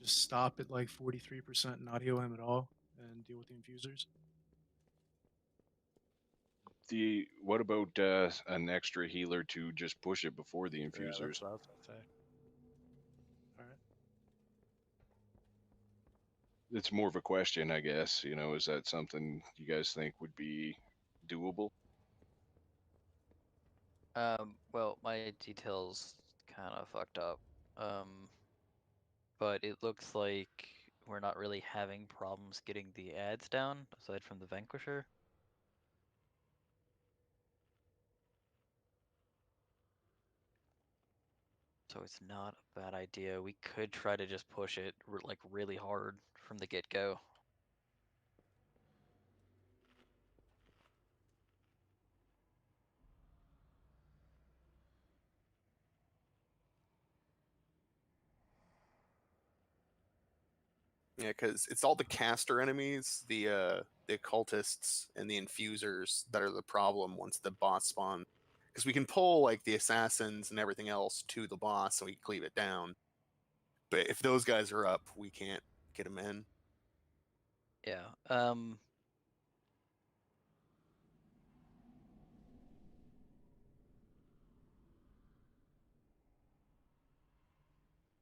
just stop at like 43% and not heal him at all and deal with the infusers? What about an extra healer to just push it before the Yeah, infusers? that's what I was gonna say. All right. It's more of a question, I guess. You know, is that something you guys think would be doable? Well, my details kind of fucked up. But it looks like we're not really having problems getting the ads down, aside from the Vanquisher. So it's not a bad idea. We could try to just push it like really hard from the get-go. Yeah, because it's all the caster enemies, the occultists, and the infusers that are the problem once the boss spawn. Because we can pull like the assassins and everything else to the boss, so we can cleave it down. But if those guys are up, we can't get them in. Yeah.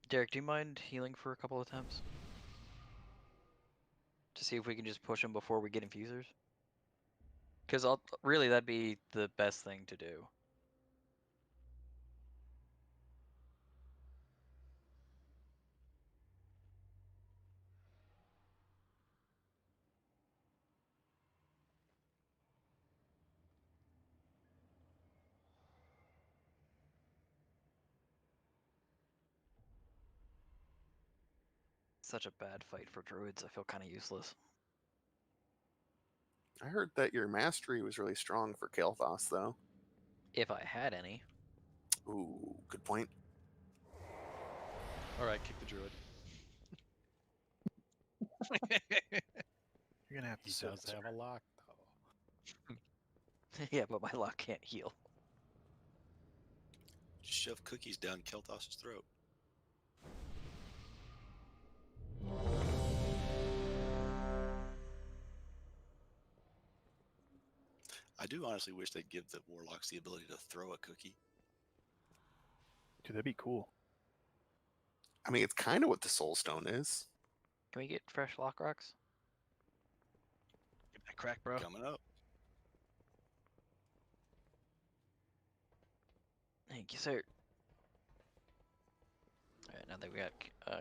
Derek, do you mind healing for a couple of times? To see if we can just push them before we get infusers? Because really, that'd be the best thing to do. Such a bad fight for druids. I feel kind of useless. I heard that your mastery was really strong for Kael'thas, though. If I had any. Ooh, good point. All right, kick the druid. You're gonna have to. He does have a lock, though. Yeah, but my lock can't heal. Just shove cookies down Kel'Thas's throat. I do honestly wish they'd give the warlocks the ability to throw a cookie. Dude, that'd be cool. I mean, it's kind of what the Soulstone is. Can we get fresh lock rocks? Give that crack, bro. Coming up. Thank you, sir. Alright, now that we got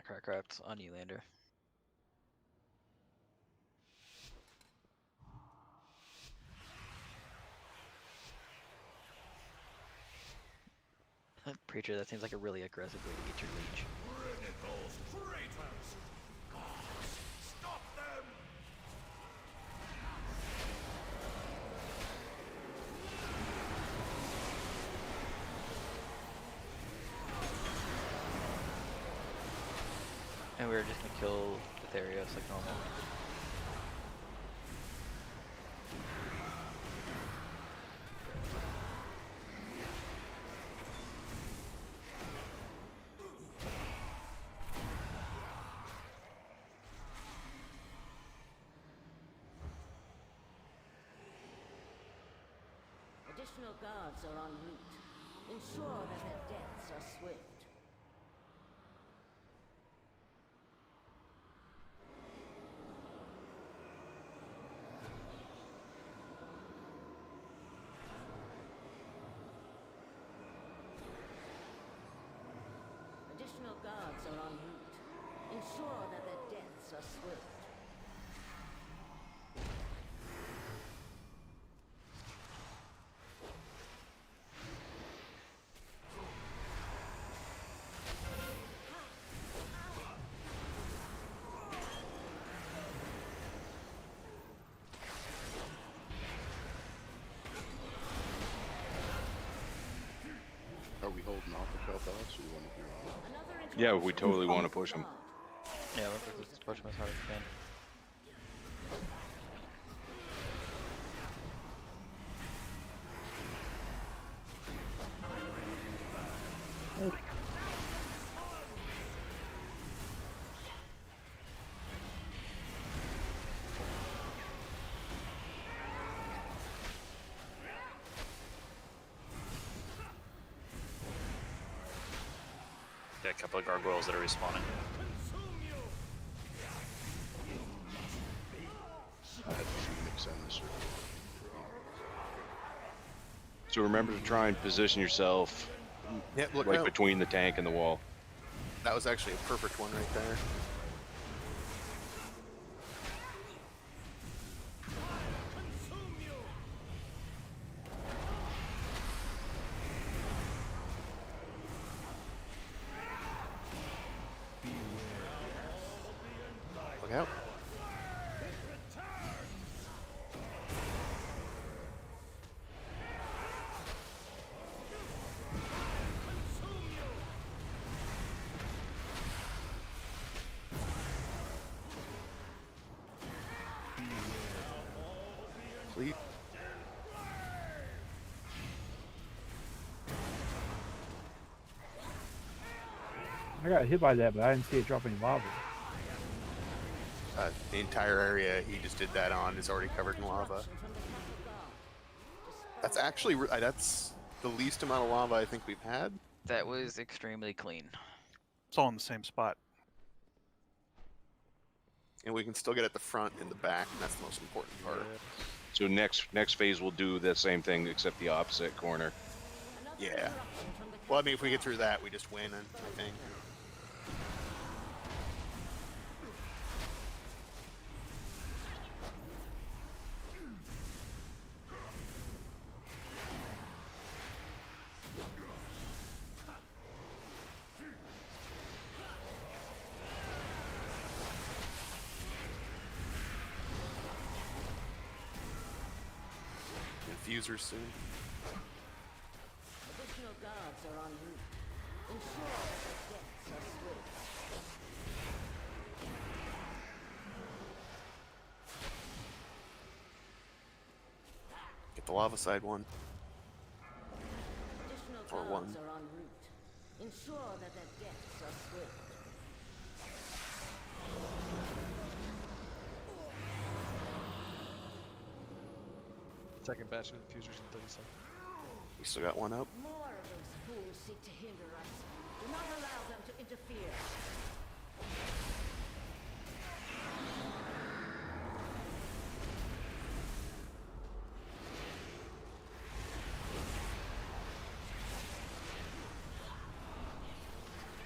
crack rocks on you, Lander. Preacher, that seems like a really aggressive way to get your leech. Bring it, those traitors! Gods, stop them! And we were just gonna kill Aetherios like normal. Additional guards are en route. Ensure that their deaths are swift. are swift. Are we holding off the Kel'Thas, or do you want to do it? Yeah, we totally want to push them. Yeah, let's push them as hard as we can. Yeah, a couple of gargoyles that are respawning. I had the Phoenix and the Circle. So remember to try and position yourself Yeah, look right out. between the tank and the wall. That was actually a perfect one right there. Look out. Please. I got hit by that, but I didn't see it drop any lava. The entire area he just did that on is already covered in lava. That's actually that's the least amount of lava I think we've had. That was extremely clean. It's all in the same spot. And we can still get at the front and the back, and that's the most important part. So next phase we'll do the same thing except the opposite corner. Yeah. Well, I mean, if we get through that, we just win, I think. Infusers soon. Additional guards are en route. Ensure that the deaths are swift. Get the lava side one. Additional Or guards one. are en route. Ensure that the deaths are swift. Second batch of infusers in 30 seconds. We still got one up. More of those fools seek to hinder us. Do not allow them to interfere.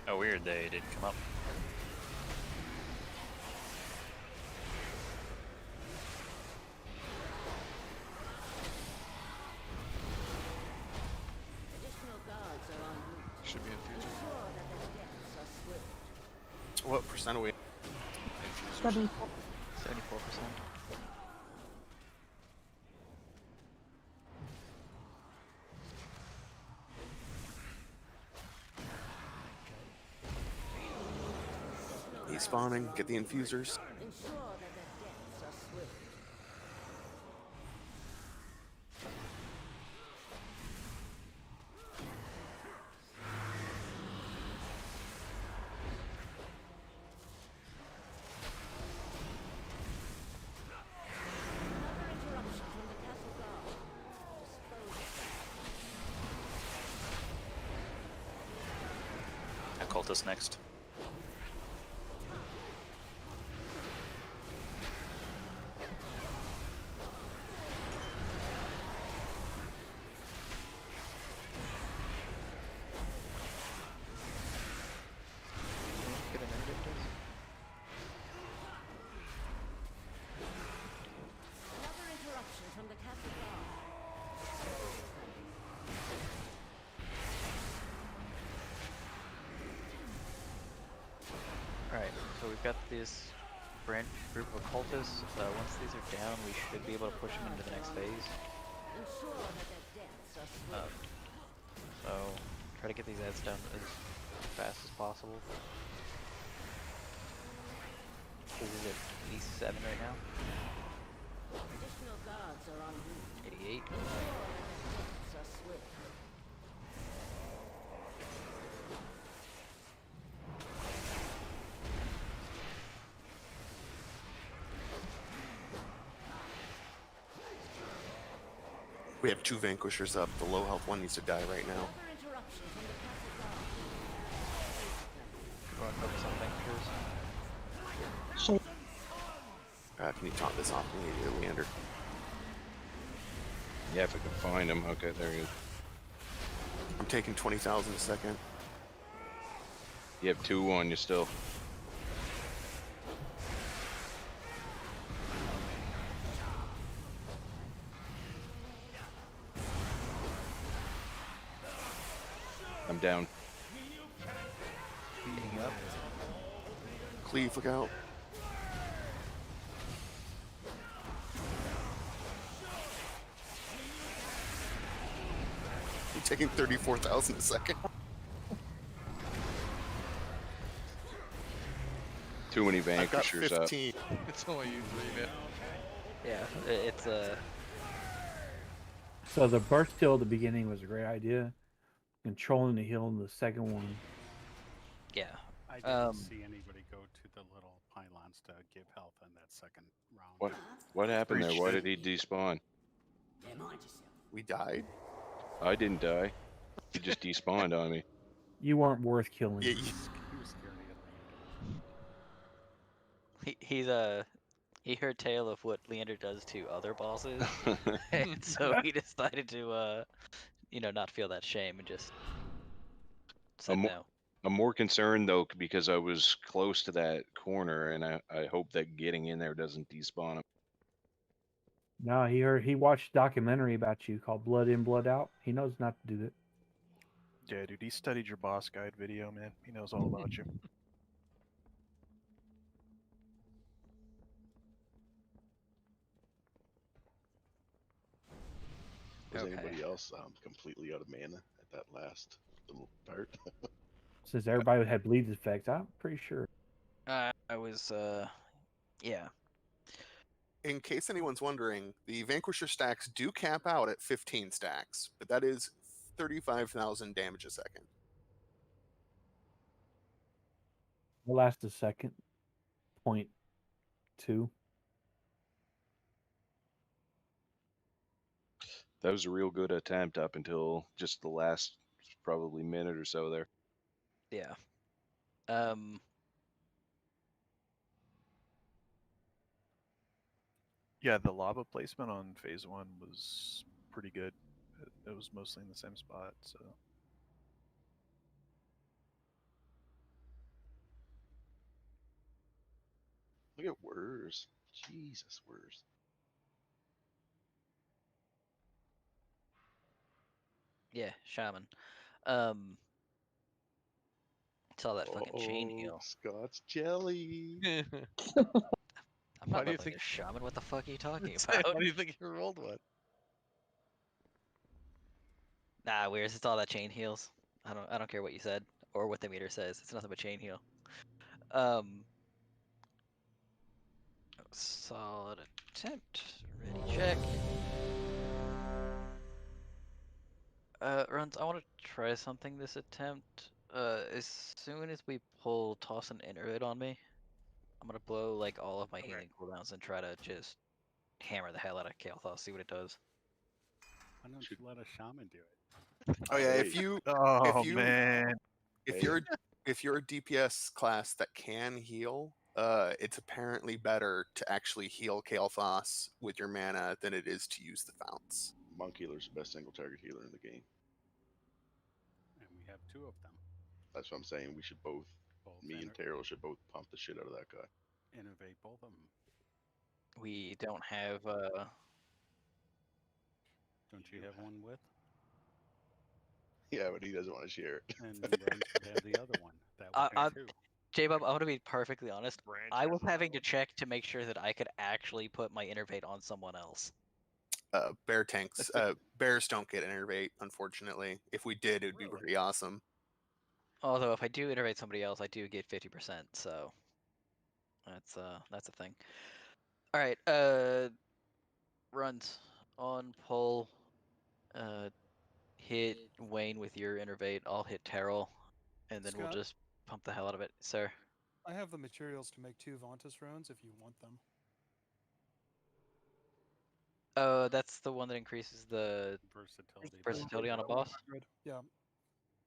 Oh, weird, they didn't come up. Additional guards are en route. Should be infuser. Ensure that the deaths are swift. What percent are we? 74. 74%. He's spawning. Get the infusers. Ensure that the deaths are swift. Another interruption from the castle guard. Dispose of Occultist next. Get an got this branch group of cultists. Once these are down, we should be able to push them into the next phase. Ensure that their deaths are swift. So try to get these ads down as fast as possible. This is at 87 right now. Additional guards are en route. 88. Ensure that their deaths are swift. We have 2 Vanquishers up. The low health one needs to die right now. Another interruption from the passive guard. Go and focus on Vanquishers. Can you taunt this off me, Leander? Yeah, if I can find him. Okay, there he is. I'm taking 20,000 a second. You have 2 on you still. I'm down. Beating up. Cleave, look out. I'm taking 34,000 a second. Too many I've got Vanquishers up. 15. It's only you 3, man. Yeah, it's So the burst heal at the beginning was a great idea. Controlling the heal in the second one. yeah. I didn't see anybody go to the little pylons to give health in that second round. What happened there? Why Breached did he despawn? We died. I didn't die. He just despawned on me. You weren't worth killing. Yeah, He was scared of He heard tale of what Leander does to other bosses, and so he decided to not feel that shame and just said no. I'm more concerned though because I was close to that corner, and I hope that getting in there doesn't despawn him. No, he watched a documentary about you called Blood In, Blood Out. He knows not to do that. Yeah, dude, he studied your boss guide video, man. He knows all about you. Was Okay. anybody else completely out of mana at that last little part? Since everybody had bleed effect, I'm pretty sure. I was yeah. In case anyone's wondering, the Vanquisher stacks do cap out at 15 stacks, but that is 35,000 damage a second. We'll last a second. 0.2. That was a real good attempt up until just the last probably minute or so there. Yeah. Yeah, the lava placement on phase 1 was pretty good. It was mostly in the same spot, so. Look at Wurs. Jesus, Wurs. Yeah, shaman. Saw that fucking chain heal. Scott's jelly. I'm Why not do you leveling think- a shaman. What the fuck are you talking Why about? do you think you rolled one? Nah, Weirs, it's all that chain heals. I don't care what you said or what the meter says. It's nothing but chain heal. Solid attempt. Ready, check. Runs, I want to try something this attempt. As soon as we pull Toss an Interlude on me, I'm gonna blow like all of my healing cooldowns and try to just hammer the hell out of Kael'thas, see what it does. Why don't you let a shaman do it? Oh yeah, if you Oh man. if you're a DPS class that can heal, it's apparently better to actually heal Kael'thas with your mana than it is to use the founts. Monk Healer's the best single target healer in the game. And we have 2 of them. That's what I'm saying. We should both, me and Terrell should both pump the shit out of that guy. Innovate both of them. We don't have Don't you have one with? Yeah, but he doesn't want to share it. And then should have the other one. That would I be 2. J-Bob, I want to be perfectly honest. Branch I has was another having to one. check to make sure that I could actually put my innervate on someone else. Bear tanks. Bears don't get innervate, unfortunately. If we did, it would be pretty awesome. Although if I do innervate somebody else, I do get 50%. So that's a thing. All right. Runs on pull. Hit Wayne with your innervate. I'll hit Terrell, and then we'll Scott? just pump the hell out of it, sir. I have the materials to make 2 Vontus runes if you want them. That's the one that increases the Versatility. on a boss. Yeah.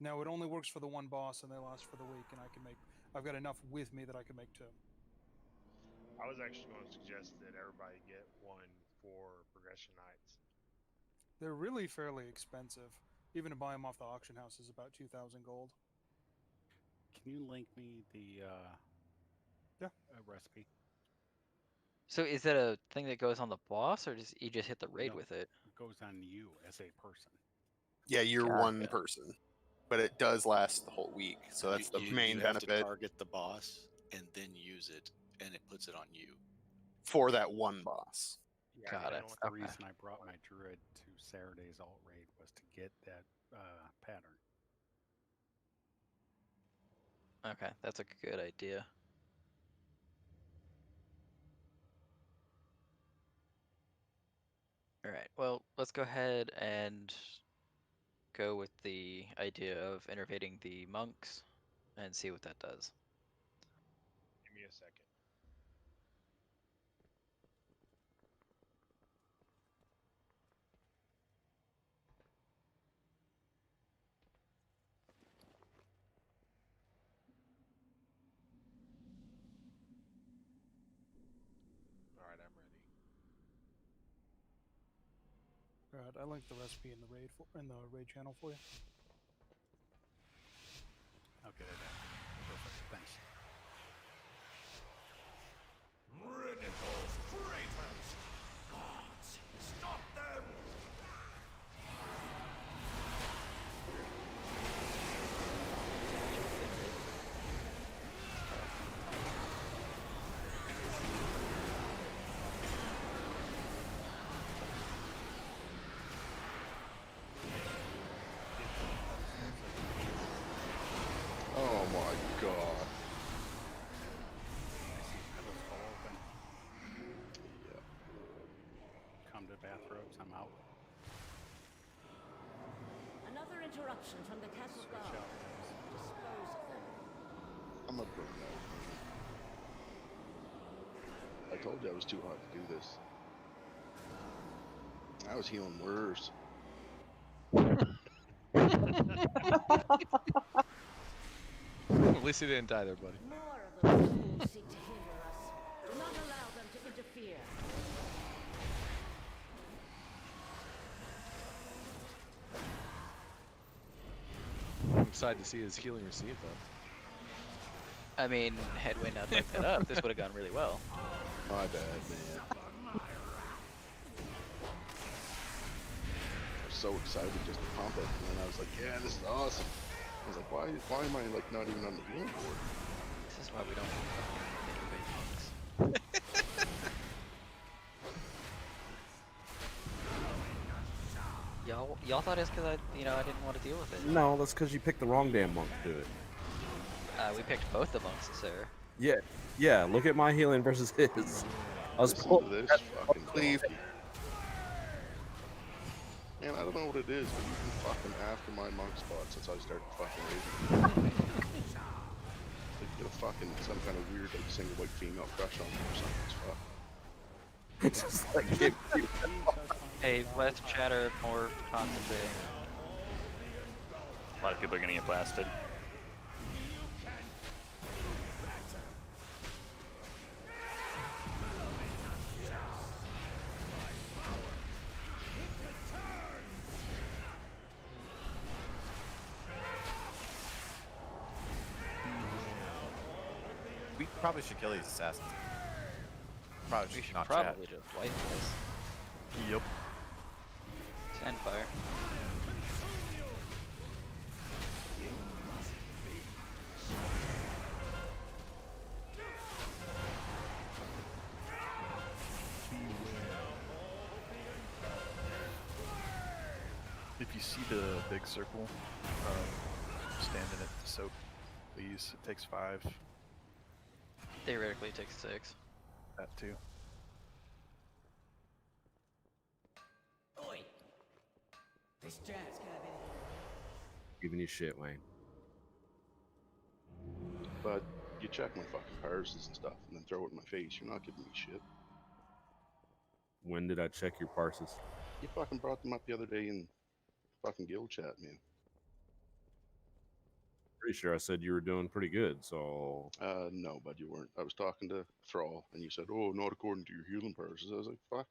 Now it only works for the one boss, and they last for the week. And I've got enough with me that I can make 2. I was actually going to suggest that everybody get one for progression nights. They're really fairly expensive. Even to buy them off the auction house is about 2,000 gold. Can you link me the recipe? So is that a thing that goes on the boss, or does you just hit the raid No, with it? It goes on you as a person. Yeah, you're one Gotcha. person, but it does last the whole week, so that's the main you have to benefit target the boss and then use it, and it puts it on you. for that one boss. Yeah, Got it. that's the Okay. reason I brought my druid to Saturday's alt raid was to get that pattern. Okay, that's a good idea. All right. Well, let's go ahead and go with the idea of innervating the monks and see what that does. Give me a second. All right, I'm ready. Alright, I linked the recipe in the raid channel for you. Okay, perfect. Thanks. Rid those traitors! Gods, stop them! Oh my god. Pedals fall open. Yeah. Come to bathrobes. I'm out. Another interruption from the castle Switch guard. out. Dispose of them. I'm a burn out. I told you I was too hot to do this. I was healing worse. At least he didn't die there, buddy. More of those fools seek to hinder us. Do not allow them to interfere. I'm excited to see his healing received, though. I mean, had we not picked that up, this would have gone really well. My bad, man. I was so excited just to pump it, and then I was like, yeah, this is awesome. I was like, why am I like not even on the healing board? This is why we don't fucking innervate monks. Y'all thought it's because I didn't want to deal with it. No, that's because you picked the wrong damn monk to do it. We picked both the monks, sir. Yeah. Look at my healing versus his. I was Listen to this fucking cleave. Man, I don't know what it is, but you've been fucking after my monk spot since I started fucking raiding. Like, you get a fucking some kind of weird like single white female crush on me or something. It's fuck. It's just like Hey, less chatter, more concentrating. A lot of people are gonna get blasted. We probably should kill these assassins. Probably We should should not probably chat. just wipe this. Yep. Sand fire. if you see the big circle, stand in it to soak, please. It takes 5. Theoretically, it takes 6. That too. Oi! This jazz cabin. Giving you shit, Wayne. But you check my fucking parses and stuff, and then throw it in my face. You're not giving me shit. When did I check your parses? You fucking brought them up the other day in fucking guild chat, man. Pretty sure I said you were doing pretty good, so... No, bud, you weren't. I was talking to Thrall, and you said, "Oh, not according to your healing parses." I was like, "Fuck."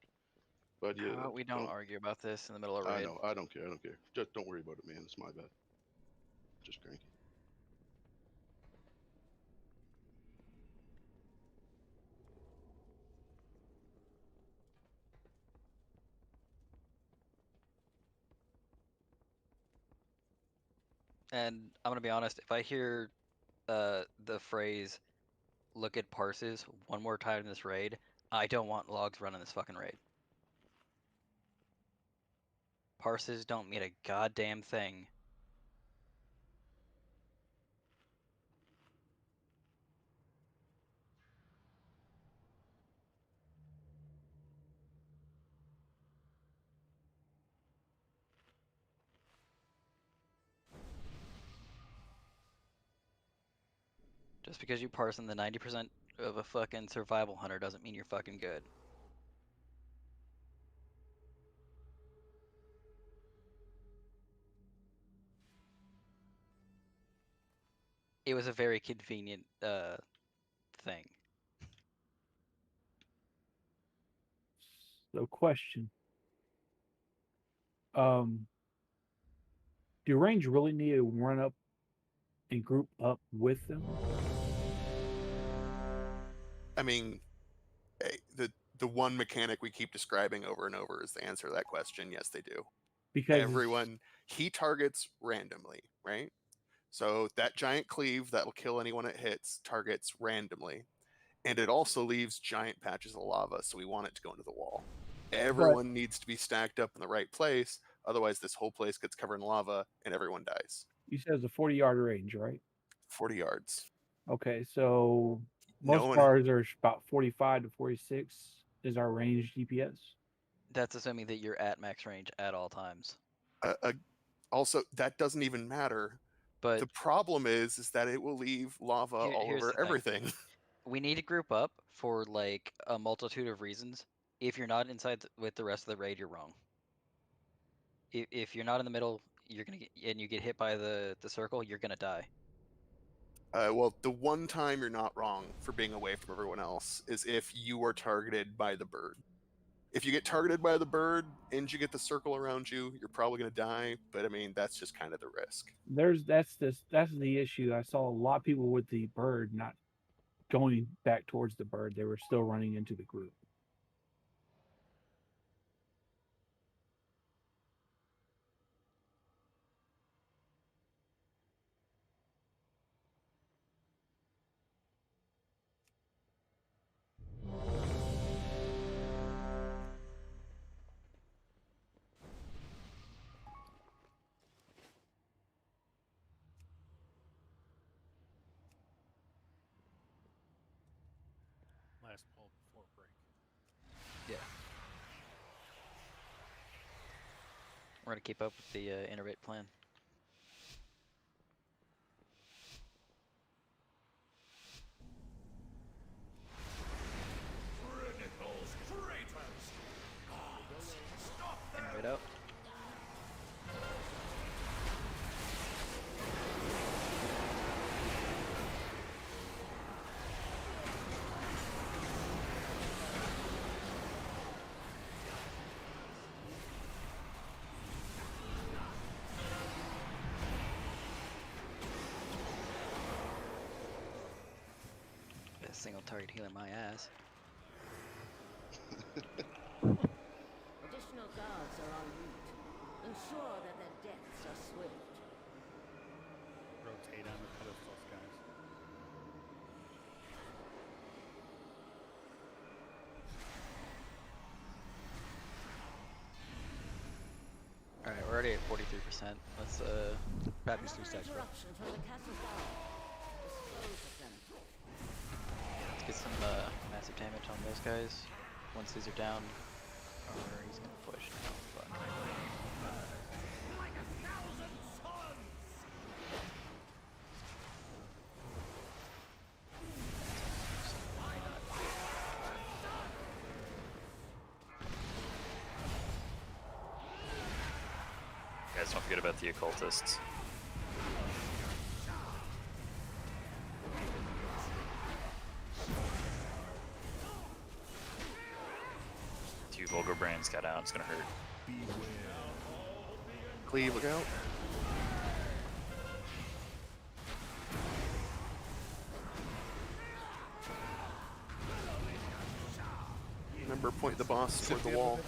But yeah, We don't argue about this in the middle of I raid. know. I don't care. I don't care. Just don't worry about it, man. It's my bad. Just cranky. And I'm gonna be honest, if I hear the phrase "look at parses" one more time in this raid, I don't want logs running this fucking raid. Parses don't mean a goddamn thing. Just because you parse in the 90% of a fucking survival hunter doesn't mean you're fucking good. It was a very convenient thing. So, question. Do range really need to run up and group up with them? I mean, the one mechanic we keep describing over and over is the answer to that question. Yes, they do. Because Everyone, he targets randomly, right? So that giant cleave that will kill anyone it hits targets randomly. And it also leaves giant patches of lava, so we want it to go into the wall. Everyone needs to be stacked up in the right place, otherwise this whole place gets covered in lava and everyone dies. you said it's a 40-yard range, right? 40 yards. Okay, so No most one- bars are about 45 to 46 is our range DPS. That's assuming that you're at max range at all times. Also, that doesn't even matter. But the problem is that it will leave lava all here's over the thing. everything. We need to group up for like a multitude of reasons. If you're not inside with the rest of the raid, you're wrong. If you're not in the middle, you're gonna get and you get hit by the circle, you're gonna die. Well, the one time you're not wrong for being away from everyone else is if you are targeted by the bird. If you get targeted by the bird and you get the circle around you, you're probably going to die. But I mean, that's just kind of the risk. That's the issue. I saw a lot of people with the bird not going back towards the bird. They were still running into the group. Last pull before break. Yeah. We're gonna keep up with the innervate plan. Criminals, traitors! Gods, stop them! Innervate out. Best single target healer my ass. Additional guards are en route. Ensure that their deaths are swift. Rotate on the pedestals, guys. Alright, we're already already at 43%. Let's Bad these 3 stacks, bro. Interruption from the castle guard. Dispose of them. let's get some massive damage on those guys. Once these are down, or he's gonna push now. Fuck. Like a thousand suns! Guys, don't forget about the occultists. Two Vulgar Brands got out, it's gonna hurt. Cleve, look out. Remember, point the boss toward the wall.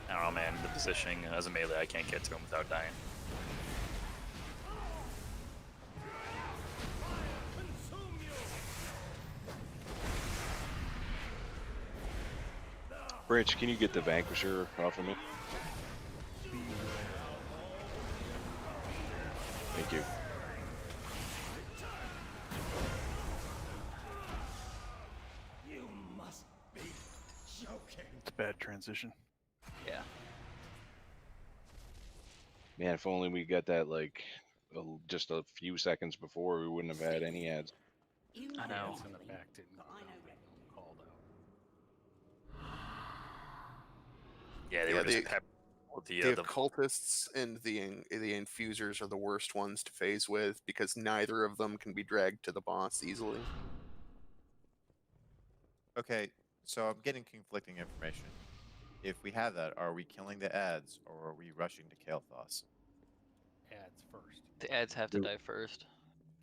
I don't know, man. The positioning as a melee, I can't get to him without dying. Branch, can you get the Vanquisher off of me? Thank you. You must be joking. It's bad transition. Yeah. Man, if only we got that like just a few seconds before, we wouldn't have had any ads. I know. In the back didn't call though. Yeah, they were just pep with The occultists and the infusers are the worst ones to phase with because neither of them can be dragged to the boss easily. Okay, so I'm getting conflicting information. If we have that, are we killing the ads or are we rushing to Kael'thas? Ads first. The ads have to die first.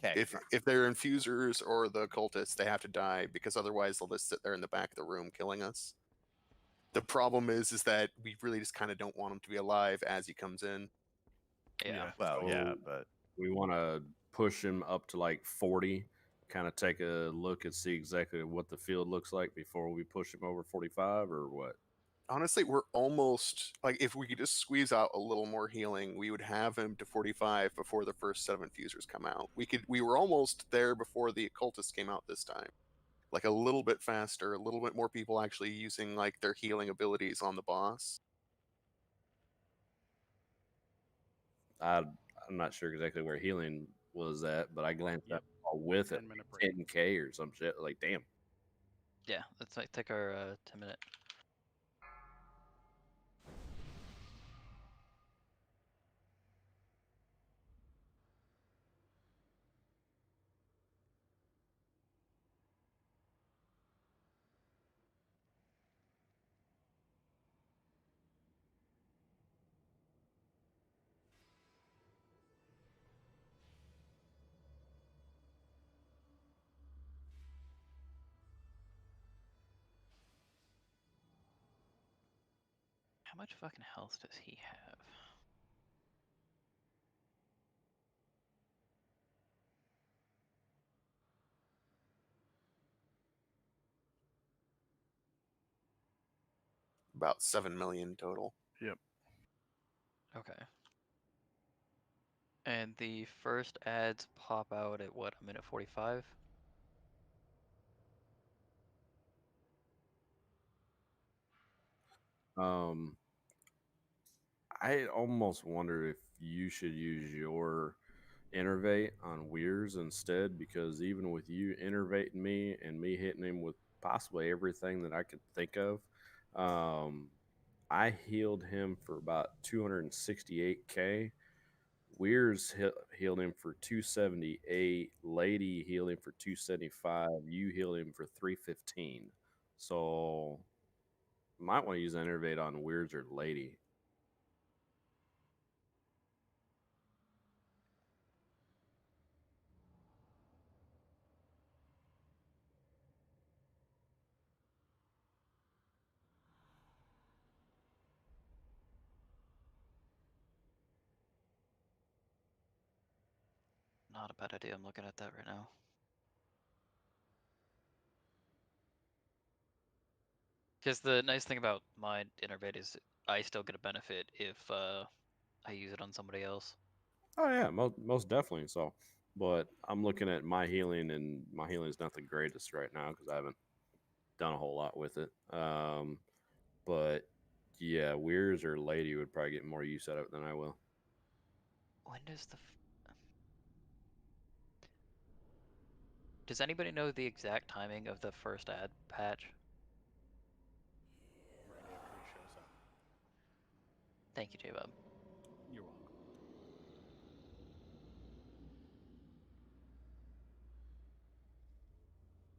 Okay. If they're infusers or the occultists, they have to die because otherwise they'll just sit there in the back of the room killing us. The problem is that we really just kind of don't want him to be alive as he comes in. Yeah. Well, yeah, So but we want to push him up to like 40, kind of take a look and see exactly what the field looks like before we push him over 45 or what? Honestly, we're almost like if we could just squeeze out a little more healing, we would have him to 45 before the first set of infusers come out. We were almost there before the occultists came out this time. Like a little bit faster, a little bit more people actually using like their healing abilities on the boss. I'm not sure exactly where healing was at, but I glanced at all with it, 10-minute break. 10K or some shit. Like, damn. Yeah, let's like take our 10-minute. How much fucking health does he have? About 7 million total. Yep. Okay. And the first ads pop out at what, a minute 45? I almost wonder if you should use your innervate on Weirs instead, because even with you innervating me and me hitting him with possibly everything that I could think of, I healed him for about 268k. Weirs healed him for 278. Lady healed him for 275. You healed him for 315. So might want to use innervate on Weirs or Lady. Not a bad idea. I'm looking at that right now. Because the nice thing about my innervate is I still get a benefit if I use it on somebody else. Oh yeah, most definitely. So, but I'm looking at my healing, and my healing is not the greatest right now because I haven't done a whole lot with it. But yeah, Weirs or Lady would probably get more use out of it than I will. When does the Does anybody know the exact timing of the first ad patch? Right after it shows up. Thank you, J-Bob. You're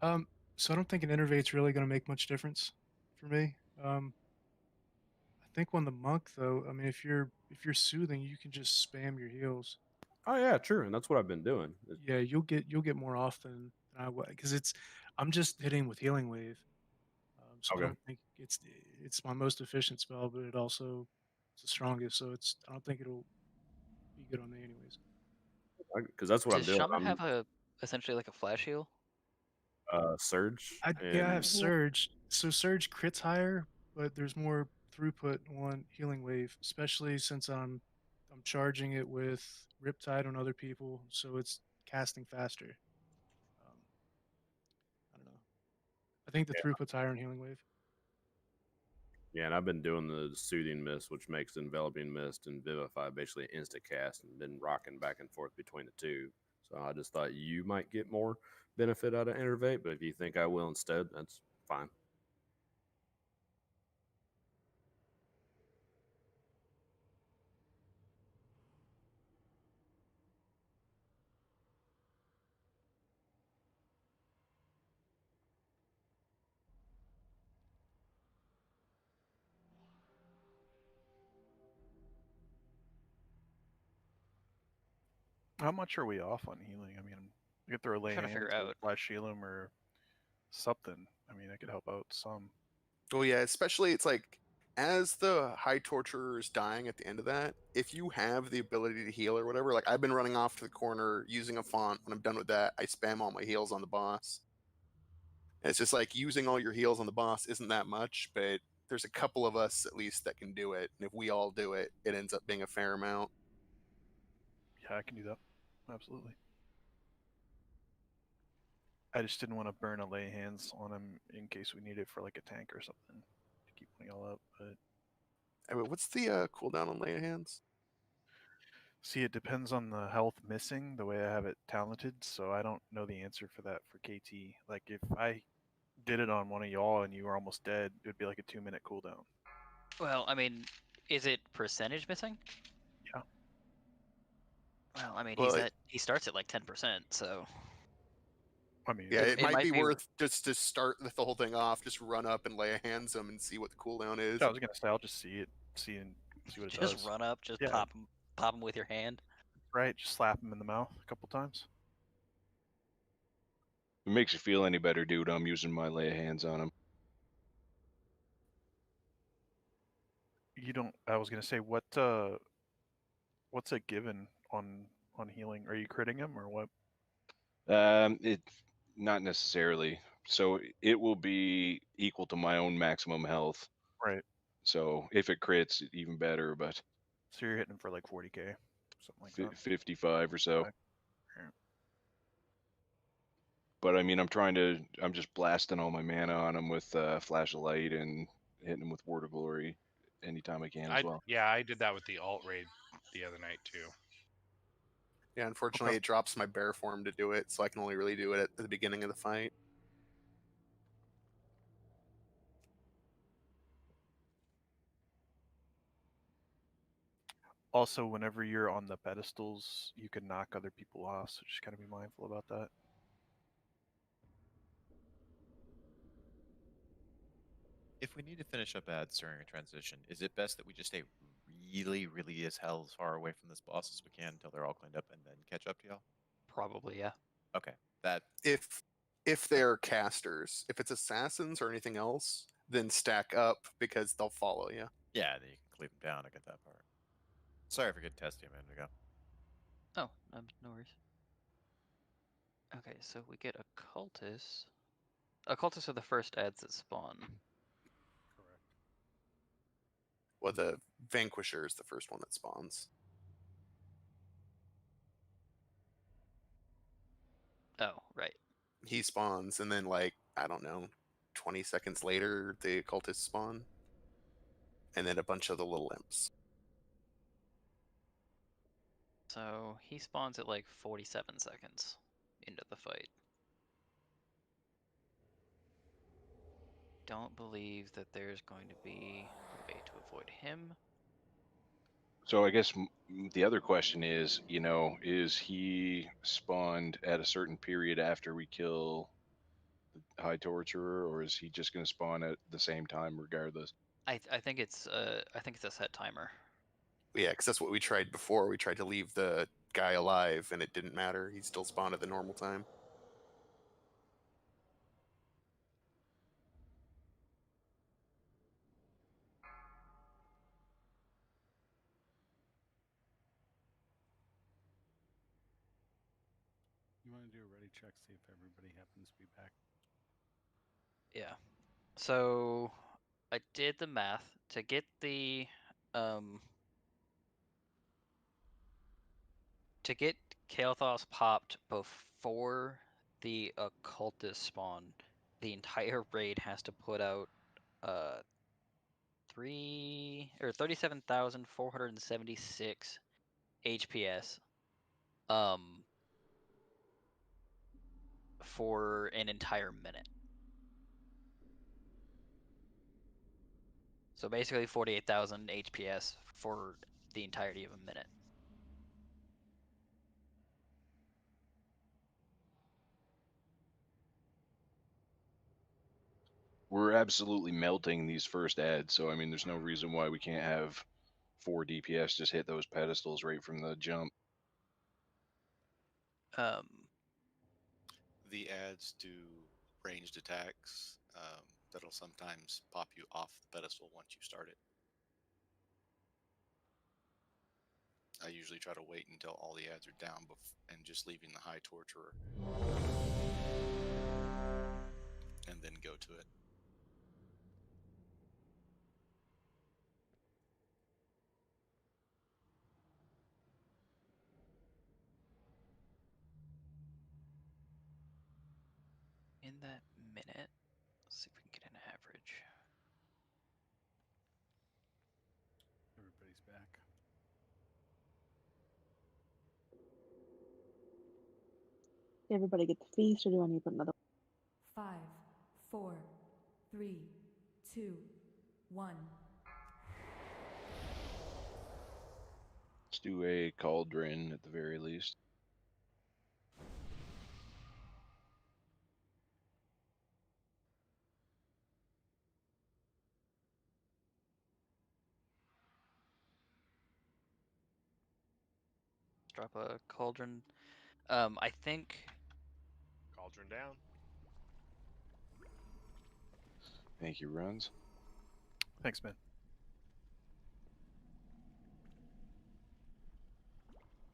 welcome. So I don't think an innervate's really going to make much difference for me. I think on the monk though, I mean, if you're soothing, you can just spam your heals. Oh yeah, true, and that's what I've been doing. Yeah, you'll get more often than I would because I'm just hitting with healing wave. So I Okay. don't think it's my most efficient spell, but it's the strongest. So I don't think it'll be good on me anyways. Because that's what I'm Does doing. Shaman I'm have essentially like a flash heal? Surge. I And have Surge. So Surge crits higher, but there's more throughput on Healing Wave, especially since I'm charging it with Riptide on other people, so it's casting faster. I don't know. I think the throughput's higher on Healing Wave. Yeah, and I've been doing the Soothing Mist, which makes Enveloping Mist and Vivify basically instant cast, and been rocking back and forth between the two. So I just thought you might get more benefit out of Innervate, but if you think I will instead, that's fine. How much are we off on healing? I mean, I could throw a lay Trying to hands figure or out. flash heal him or something. I mean, I could help out some. Well, yeah, especially it's like as the High Torturer is dying at the end of that, if you have the ability to heal or whatever, like I've been running off to the corner using a font. When I'm done with that, I spam all my heals on the boss. And it's just like using all your heals on the boss isn't that much, but there's a couple of us at least that can do it. And if we all do it, it ends up being a fair amount. Yeah, I can do that. Absolutely. I just didn't want to burn a lay hands on him in case we need it for like a tank or something to keep money all up. But I mean, what's the cooldown on lay hands? see, it depends on the health missing, the way I have it talented. So I don't know the answer for that for KT. Like if I did it on one of y'all and you were almost dead, it would be like a 2-minute cooldown. Well, I mean, is it percentage missing? Yeah. Well, I mean, Well, he starts at like 10%, so. I mean, yeah, it might be worth just to start the whole thing off, just run up and lay hands him and see what the cooldown is. Yeah, I was gonna say I'll just see what it does. Just run up, just Yeah. pop him with your hand. Right, just slap him in the mouth a couple times. If it makes you feel any better, dude, I'm using my lay hands on him. You don't. I was gonna say what's it given on healing? Are you critting him or what? It not necessarily. So it will be equal to my own maximum health. Right. So if it crits, even better. But So you're hitting him for like 40k, something like that. 55 or so. Right. But I mean, I'm just blasting all my mana on him with Flash of Light and hitting him with Word of Glory anytime I can as well. Yeah, I did that with the alt raid the other night too. Yeah, unfortunately, it drops my bear form to do it, so I can only really do it at the beginning of the fight. Also, whenever you're on the pedestals, you can knock other people off, so just gotta be mindful about that. If we need to finish up ads during a transition, is it best that we just stay really as hell as far away from this boss as we can until they're all cleaned up and then catch up to y'all? Probably, yeah. Okay, that if they're casters, if it's assassins or anything else, then stack up because they'll follow you. Yeah, then you can cleave them down. I get that part. Sorry for getting testy a minute ago. Oh, no worries. Okay, so we get occultists. Occultists are the first ads that spawn. Well, the Vanquisher is the first one that spawns. Oh, right. He spawns, and then like I don't know, 20 seconds later the occultists spawn, and then a bunch of the little imps. So he spawns at like 47 seconds into the fight. Don't believe that there's going to be a way to avoid him. So I guess the other question is, you know, is he spawned at a certain period after we kill the High Torturer, or is he just going to spawn at the same time regardless? I think it's a set timer. Yeah, because that's what we tried before. We tried to leave the guy alive, and it didn't matter. He still spawned at the normal time. You want to do a ready check, see if everybody happens to be back. Yeah. So I did the math to get the to get Kael'thas popped before the occultist spawn. The entire raid has to put out 37,476 HPS for an entire minute. So basically 48,000 HPS for the entirety of a minute. We're absolutely melting these first ads, so I mean, there's no reason why we can't have 4 DPS just hit those pedestals right from the jump. The ads do ranged attacks that'll sometimes pop you off the pedestal once you start it. I usually try to wait until all the ads are down and just leaving the High Torturer, and then go to it. In that minute, let's see if we can get an average. Everybody's back. Did everybody get the feast, or do I need to put another? 5, 4, 3, 2, 1. Let's do a cauldron at the very least. Drop a cauldron. I think. Cauldron down. Thank you, Runs. Thanks, man.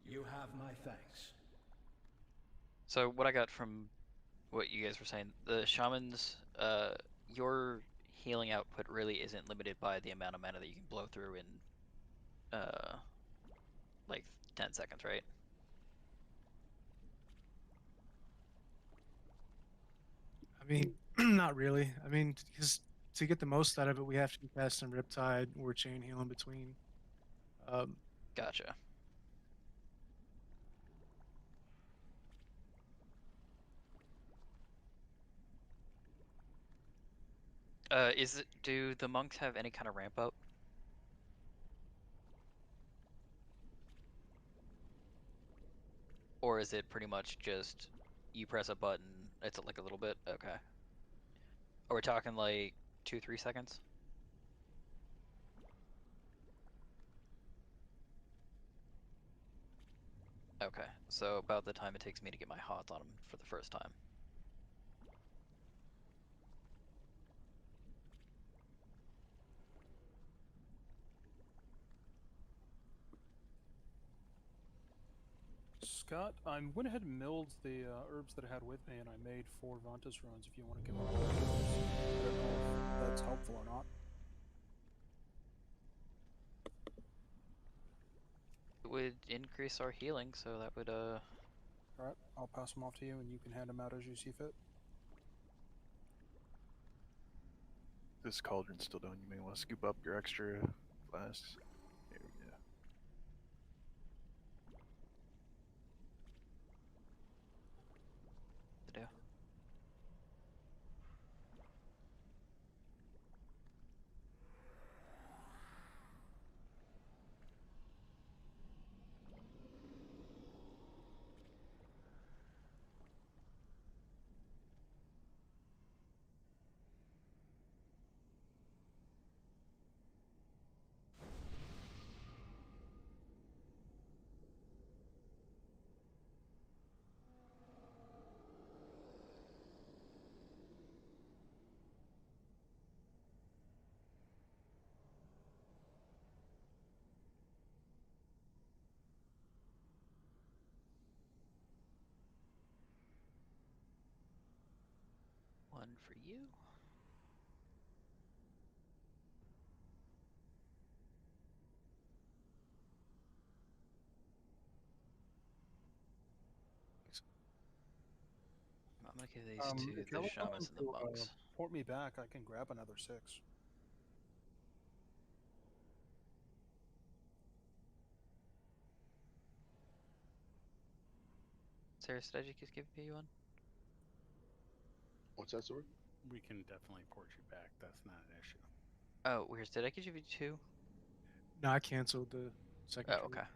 You have my thanks. So what I got from what you guys were saying, the shamans, your healing output really isn't limited by the amount of mana that you can blow through in, like 10 seconds, right? I mean, not really. I mean, because to get the most out of it, we have to be casting Riptide or Chain Heal in between. Gotcha. Do the monks have any kind of ramp up? Or is it pretty much just you press a button, it's like a little bit? Okay. Are we talking like 2-3 seconds? Okay, so about the time it takes me to get my HOTS on them for the first time. Scott, I went ahead and milled the herbs that I had with me, and I made 4 Vantas runes if you want to give them. I don't know if that's helpful or not. It would increase our healing, so that would Alright, I'll pass them off to you and you can hand them out as you see fit. This cauldron's still done. You may want to scoop up your extra flasks. There we go. to do. One for you. I'm gonna give these to If you're the looking shamans and the to, monks. port me back, I can grab another 6. Sarah, did I just give you one? What's that, sword? We can definitely port you back. That's not an issue. Oh, Weirs, did I give you 2? No, I canceled the second. Oh, trade.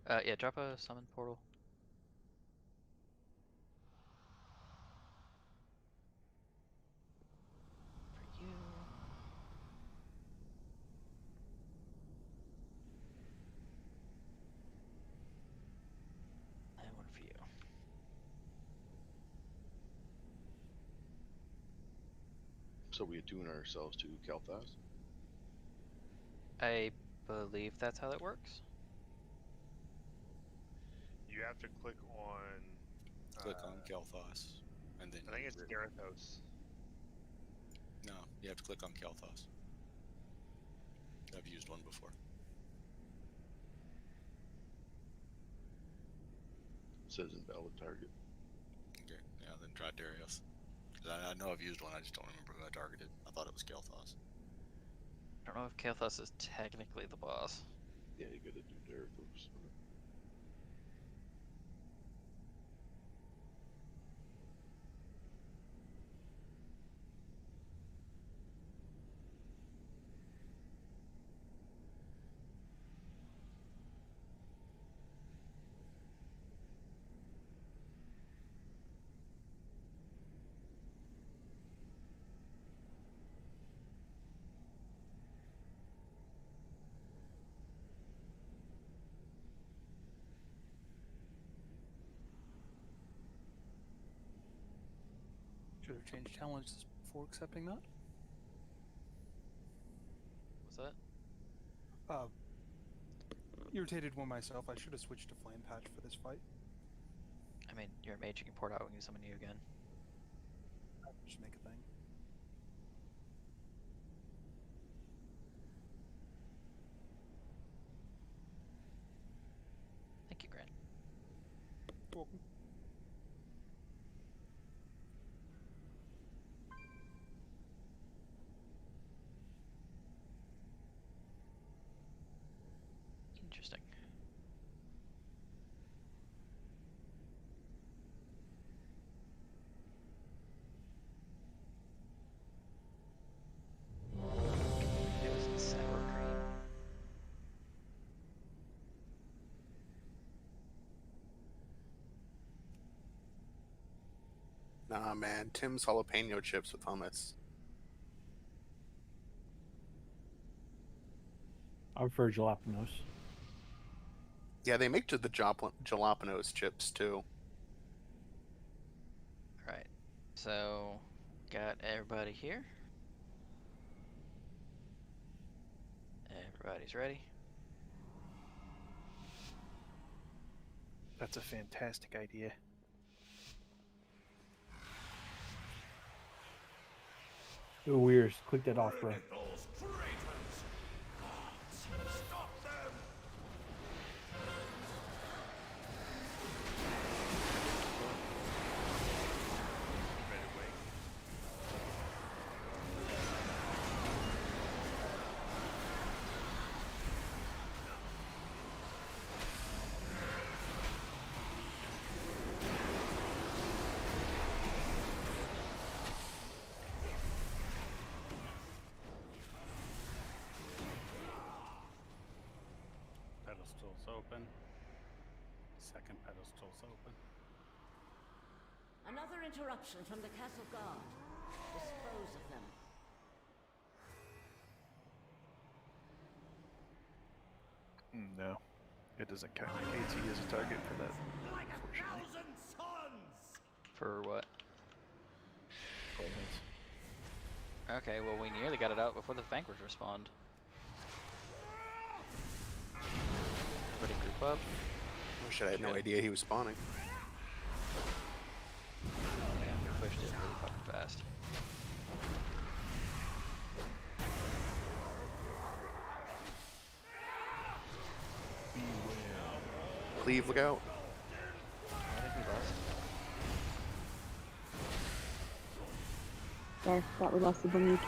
okay. Yeah, drop a summon portal. For you. And one for you. So we attune ourselves to Kel'Thas? I believe that's how that works. You have to click on. Click on Kel'Thas, and then. I think it's Garithos. No, you have to click on Kel'Thas. I've used one before. It says invalid target. Okay, yeah, then try Darius. 'Cause I know I've used one, I just don't remember who I targeted. I thought it was Kel'Thas. I don't know if Kael'thas is technically the boss. Yeah, you gotta do Garithos. Should have changed challenges before accepting that. What's that? Irritated with myself. I should have switched to Flame Patch for this fight. I mean, you're a mage, you can port out when you summon you again. Just make a thing. Thank you, Grant. You're welcome. Interesting. It was sour cream. Nah, man. Tim's jalapeno chips with hummus. I prefer jalapenos. Yeah, they make the jalapenos chips too. Alright. So, got everybody here. Everybody's ready. That's a fantastic idea. Ooh, Weirs, click that off, bro. Those traitors! Gods, stop them! pedestal's open. Second pedestal's open. Another interruption from the castle guard. Dispose of them. No, it doesn't count. KT is a target for that. Like Unfortunately. 1,000 suns! For what? Cold Hands. Okay, well we nearly got it out before the Vanquish respawned. Everybody group up. Wish I had no idea he was spawning. Yeah, we pushed it really fucking fast. Cleave, look out. I think we lost. Sorry, thought we lost the lead.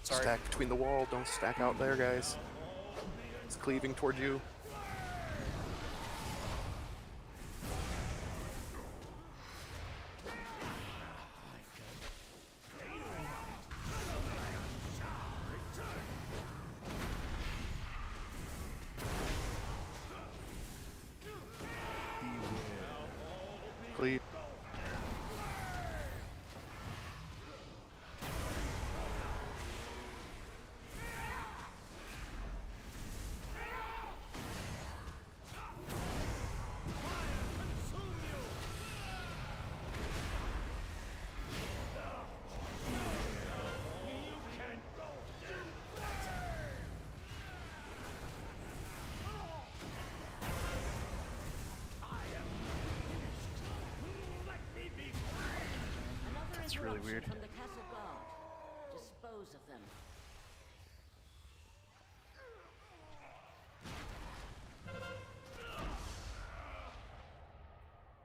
Sorry. Stack between the wall. Don't stack out there, guys. It's cleaving toward you. Cleave. Another That's really interruption weird. from the castle guard. Dispose of them.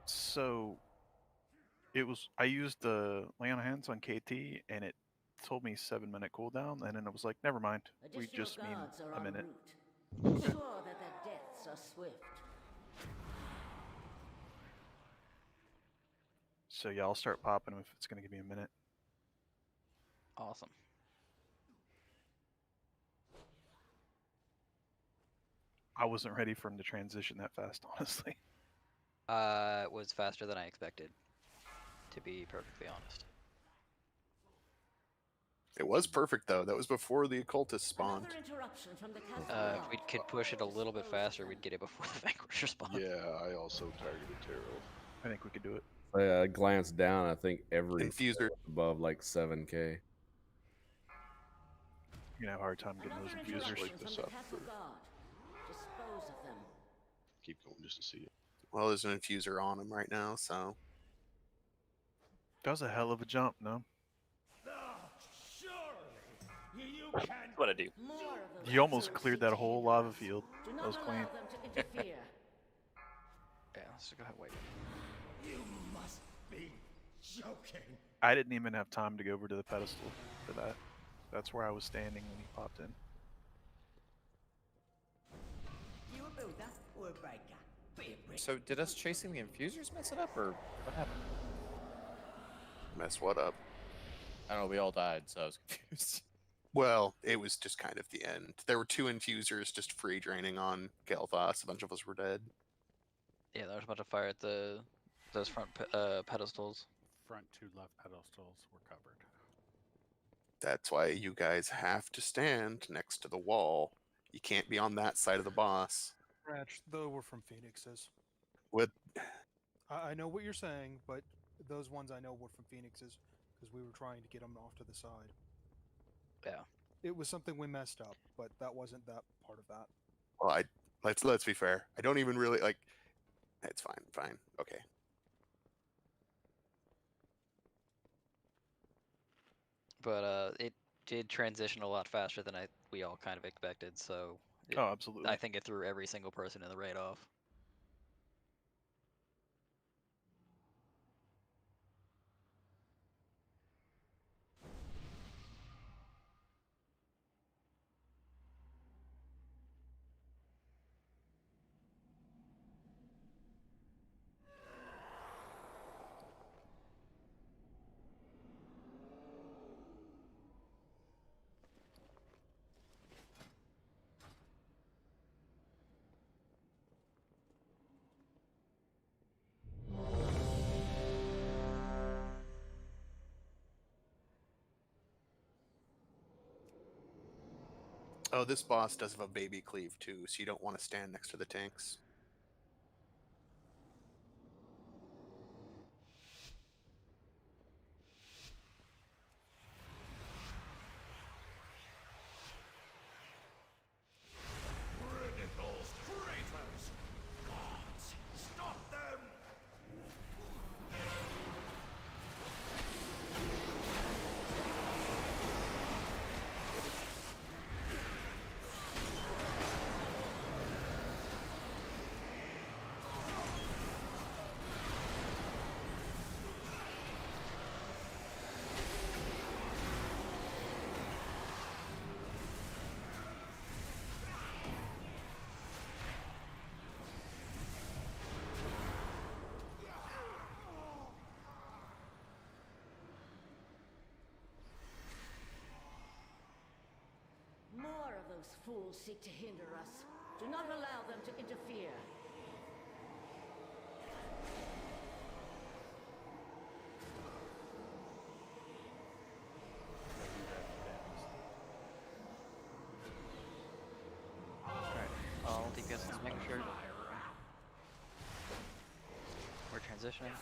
So it was. I used the lay on hands on KT, and it told me 7-minute cooldown, and then it was like, never mind. We Additional just mean guards are a en minute. route. Ensure that their deaths are swift. So yeah, I'll start popping them if it's gonna give me a minute. Awesome. I wasn't ready for him to transition that fast, honestly. It was faster than I expected, to be perfectly honest. It was perfect though. That was before the occultist spawned. Another interruption from the castle guard. If we could push it a little bit faster, we'd get it before the Vanquish respawned. Yeah, I also targeted Terrell. I think we could do it. I glanced down. I think every Infuser. above like 7K. You're gonna have a hard time getting Another those infusers. interruption from the castle guard. Dispose of them. Keep going just to see it. Well, there's an infuser on him right now, so That was a hell of a jump, no? Surely, you can What I do. More of those You almost fools cleared seek that to whole hinder lava us. field. Do That not was allow clean. them to interfere. Yeah, let's go ahead and wait. You must be joking. I didn't even have time to go over to the pedestal for that. That's where I was standing when he popped in. You a builder or a breaker? Be a brick. So did us chasing the infusers mess it up, or what happened? mess what up? I don't know. We all died, so I was confused. Well, it was just kind of the end. There were 2 infusers just free draining on Gelthos. A bunch of us were dead. Yeah, there was a bunch of fire at those front pedestals. Front 2 left pedestals were covered. That's why you guys have to stand next to the wall. You can't be on that side of the boss. Ratch, though we're from Phoenixes. What? I know what you're saying, but those ones I know were from Phoenixes because we were trying to get them off to the side. Yeah. It was something we messed up, but that wasn't that part of that. Well, let's be fair. I don't even really like. It's fine. Okay. But it did transition a lot faster than we all kind of expected. So Oh, absolutely. I think it threw every single person in the raid off. Oh, this boss does have a baby cleave too, so you don't want to stand next to the tanks. Critical traitors! Gods, stop them! More of those fools seek to hinder us. Do not allow them to interfere. Alright, I'll DPS and make sure. We're transitioning.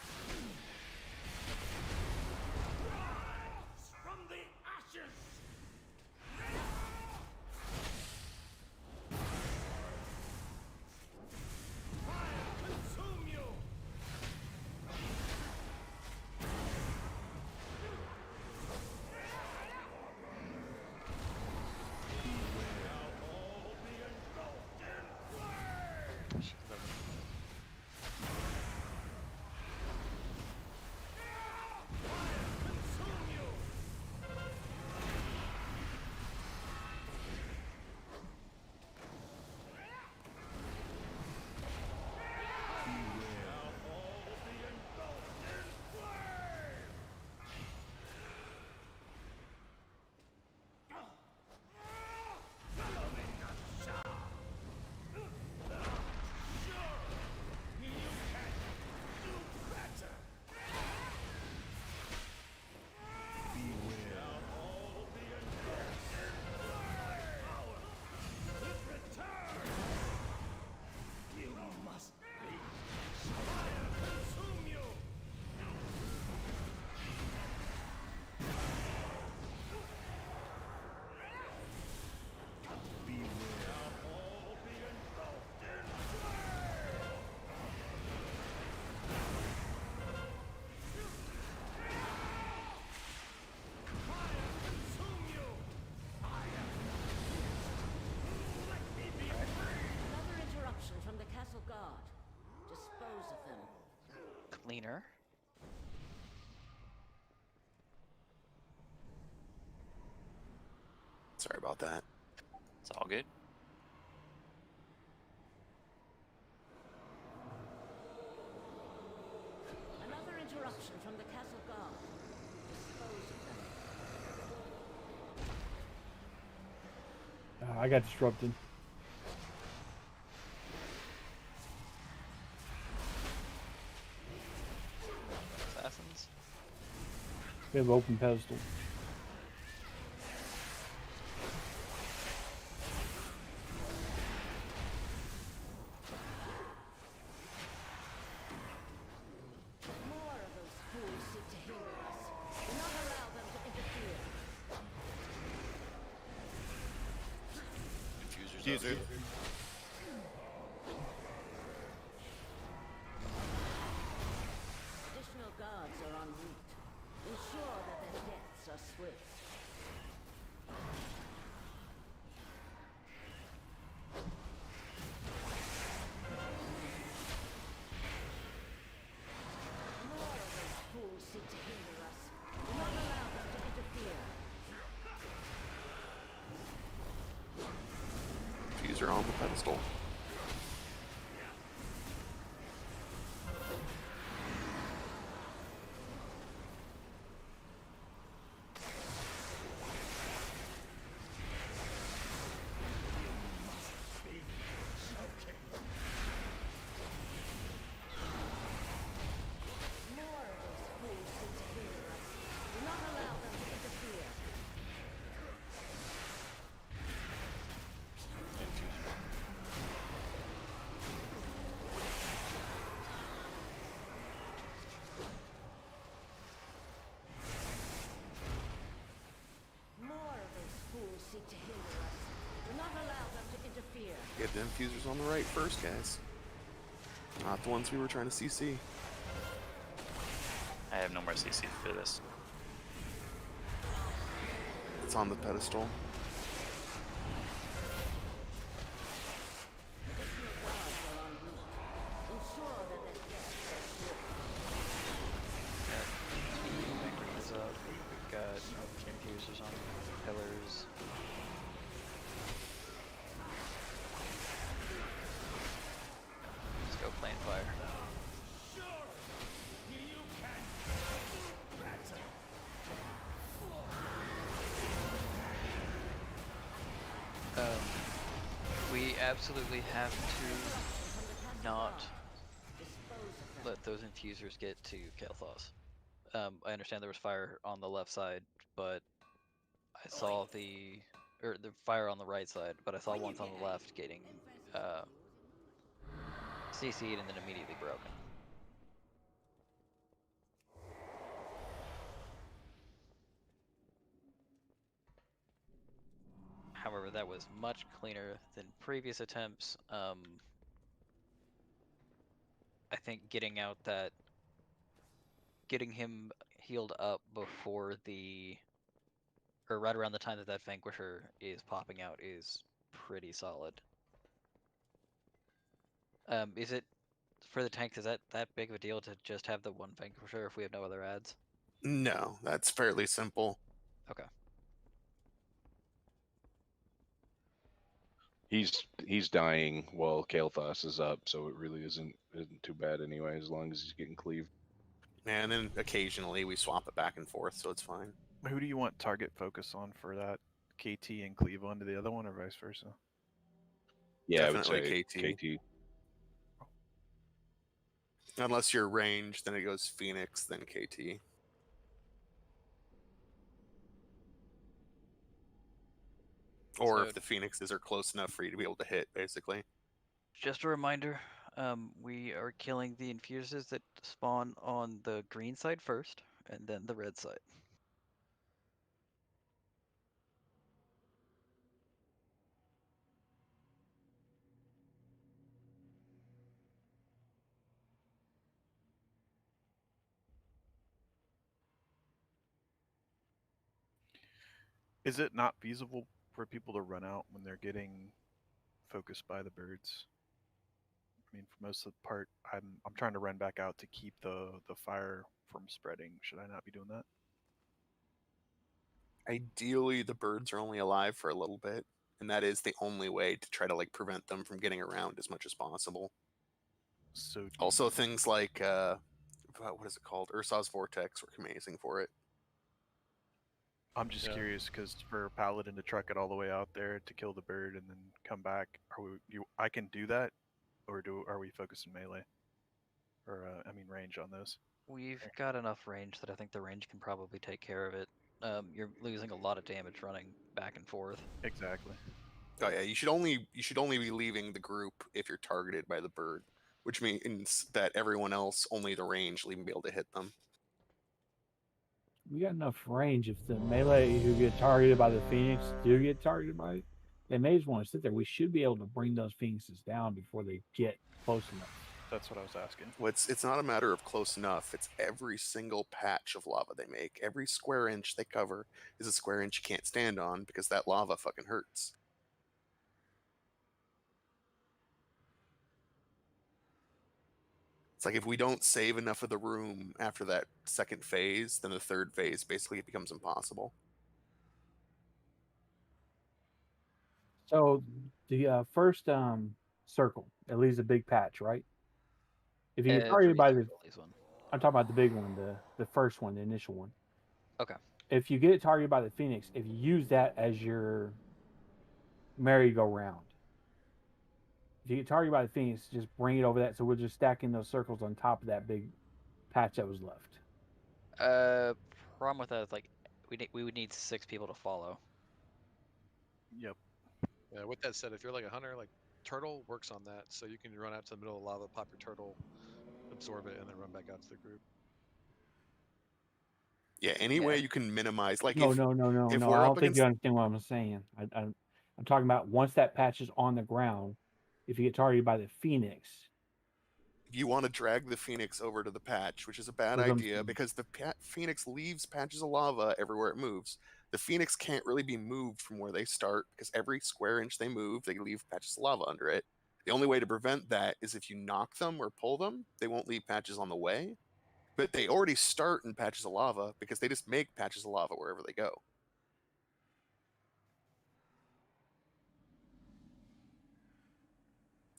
From the ashes! Consume you! Another interruption from the castle guard. Dispose of them. Cleaner. Sorry about that. It's all good. Another interruption from the castle guard. Dispose of them. I got disrupted. Assassins. We have open pedestal. More of those fools seek to hinder us. Do not allow them to interfere. Diffusers. Additional guards are en route. Ensure that their deaths are swift. More of those fools seek to hinder us. Do not allow them to interfere. Diffuser on the pedestal. More of those fools seek to hinder us. Do not allow them to interfere. seek to hinder us. Do not allow them to interfere. Get the infusers on the right first, guys. Not the ones we were trying to CC. I have no more CC for this. It's on the pedestal. Is up. We've got infusers on pillars. Let's go plane fire. We absolutely have to not let those infusers get to Kael'thas. I understand there was fire on the left side, but I saw the fire on the right side, but I saw ones on the left getting CC'd and then immediately broken. However, that was much cleaner than previous attempts. I think getting him healed up before or right around the time that Vanquisher is popping out is pretty solid. Is it, for the tanks, is that big of a deal to just have the one Vanquisher if we have no other adds? No, that's fairly simple. Okay. He's dying while Kael'thas is up, so it really isn't too bad anyway, as long as he's getting cleaved. And then occasionally we swap it back and forth, so it's fine. Who do you want target focus on for that? KT and cleave onto the other one, or vice versa? Yeah, Definitely I would say KT. Unless you're ranged, then it goes Phoenix, then KT. Or So- if the Phoenixes are close enough for you to be able to hit, basically. Just a reminder, we are killing the infusers that spawn on the green side first, and then the red side. Is it not feasible for people to run out when they're getting focused by the birds? I mean, for most of the part, I'm trying to run back out to keep the fire from spreading. Should I not be doing that? Ideally, the birds are only alive for a little bit, and that is the only way to try to like prevent them from getting around as much as possible. So Also, things like what is it called? Ursa's Vortex work amazing for it. I'm just curious because for Paladin to truck it all the way out there to kill the bird and then come back, I can do that, or are we focusing melee, or I mean range on those? We've got enough range that I think the range can probably take care of it. You're losing a lot of damage running back and forth. Exactly. Oh yeah, you should only be leaving the group if you're targeted by the bird, which means that everyone else, only the range, will even be able to hit them. We got enough range. If the melee who get targeted by the Phoenix do get targeted by it, they may just want to sit there. We should be able to bring those Phoenixes down before they get close enough. That's what I was asking. Well, it's not a matter of close enough. It's every single patch of lava they make. Every square inch they cover is a square inch you can't stand on because that lava fucking hurts. It's like if we don't save enough of the room after that second phase, then the third phase basically becomes impossible. So the first circle, it leaves a big patch, right? If you get targeted by the, I'm talking about the big one, the first one, the initial one. Okay. If you get targeted by the Phoenix, if you use that as your merry-go-round, if you get targeted by the Phoenix, just bring it over that. So we're just stacking those circles on top of that big patch that was left. Problem with that is like we would need 6 people to follow. Yep. Yeah, with that said, if you're like a hunter, like Turtle works on that, so you can run out to the middle of the lava, pop your turtle, absorb it, and then run back out to the group. Yeah, any way you can minimize, like No, if no, no, no, if no. we're I up don't think against you understand what I'm saying. I'm talking about once that patch is on the ground, if you get targeted by the Phoenix, you want to drag the Phoenix over to the patch, which is a bad that's what I'm idea saying. because the Phoenix leaves patches of lava everywhere it moves. The Phoenix can't really be moved from where they start because every square inch they move, they leave patches of lava under it. The only way to prevent that is if you knock them or pull them, they won't leave patches on the way. But they already start in patches of lava because they just make patches of lava wherever they go.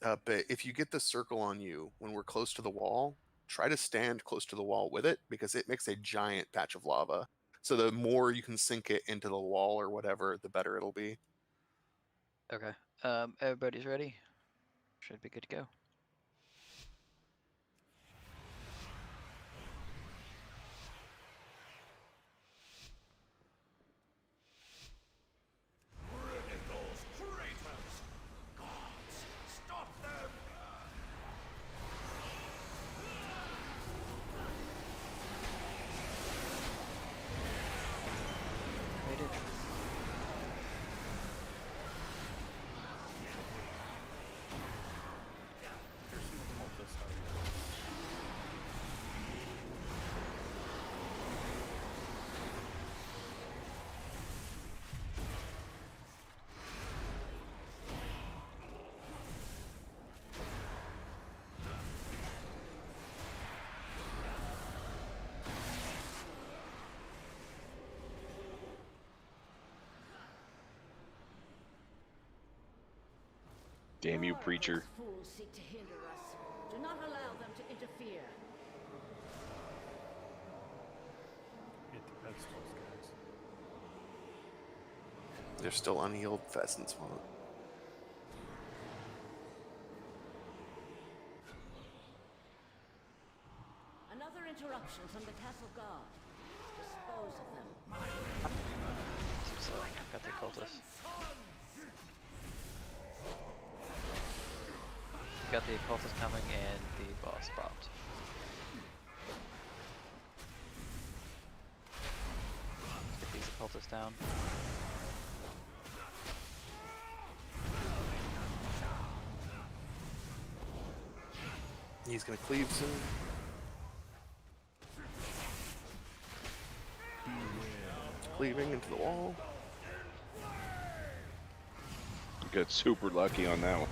But if you get the circle on you when we're close to the wall, try to stand close to the wall with it because it makes a giant patch of lava. So the more you can sink it into the wall or whatever, the better it'll be. Okay. Everybody's ready. Should be good to go. Those traitors! Gods, stop them! Waited. Damn you, preacher. Fools seek to hinder us. Do not allow them to interfere. Hit the pedestals, guys. There's still unhealed pheasants on it. Another interruption from the castle guard. Dispose of them. So I've got the cultists. Got the cultists coming and the boss popped. Let's get these cultists down. He's gonna cleave soon. Cleaving into the wall. Got super lucky on that one.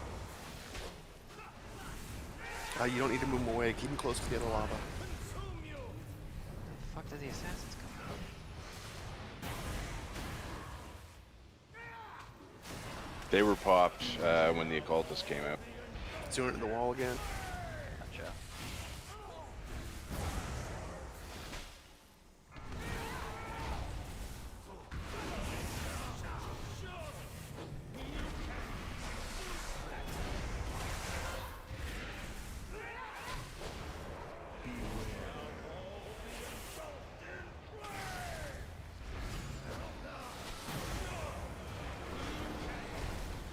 You don't need to move him away. Keep him close to the other lava. The fuck did the assassins come from? They were popped when the occultist came out. Doing it in the wall again. Gotcha.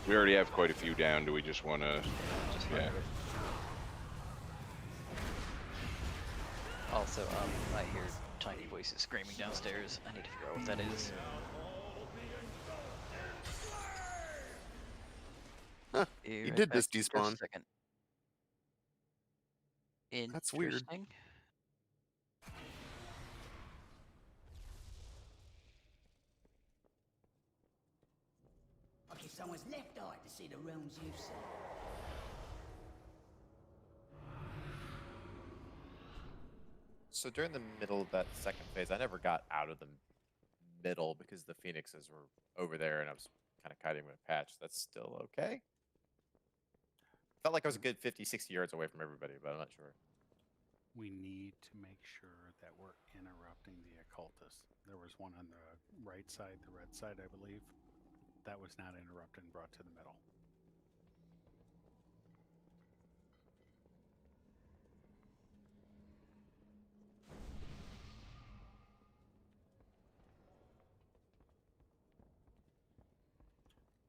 We already have quite a few down. Do we just want to? Yeah. Also, I hear tiny voices screaming downstairs. I need to figure out what that is. Huh, Be you right did back this for a despawn. second. That's weird. Interesting. Okay, someone's left eye to see the runes you've seen. So during the middle of that second phase, I never got out of the middle because the phoenixes were over there and I was kind of kiting with a patch. That's still okay? Felt like I was a good 50, 60 yards away from everybody, but I'm not sure. We need to make sure that we're interrupting the occultist. There was one on the right side, the red side, I believe. That was not interrupted and brought to the middle.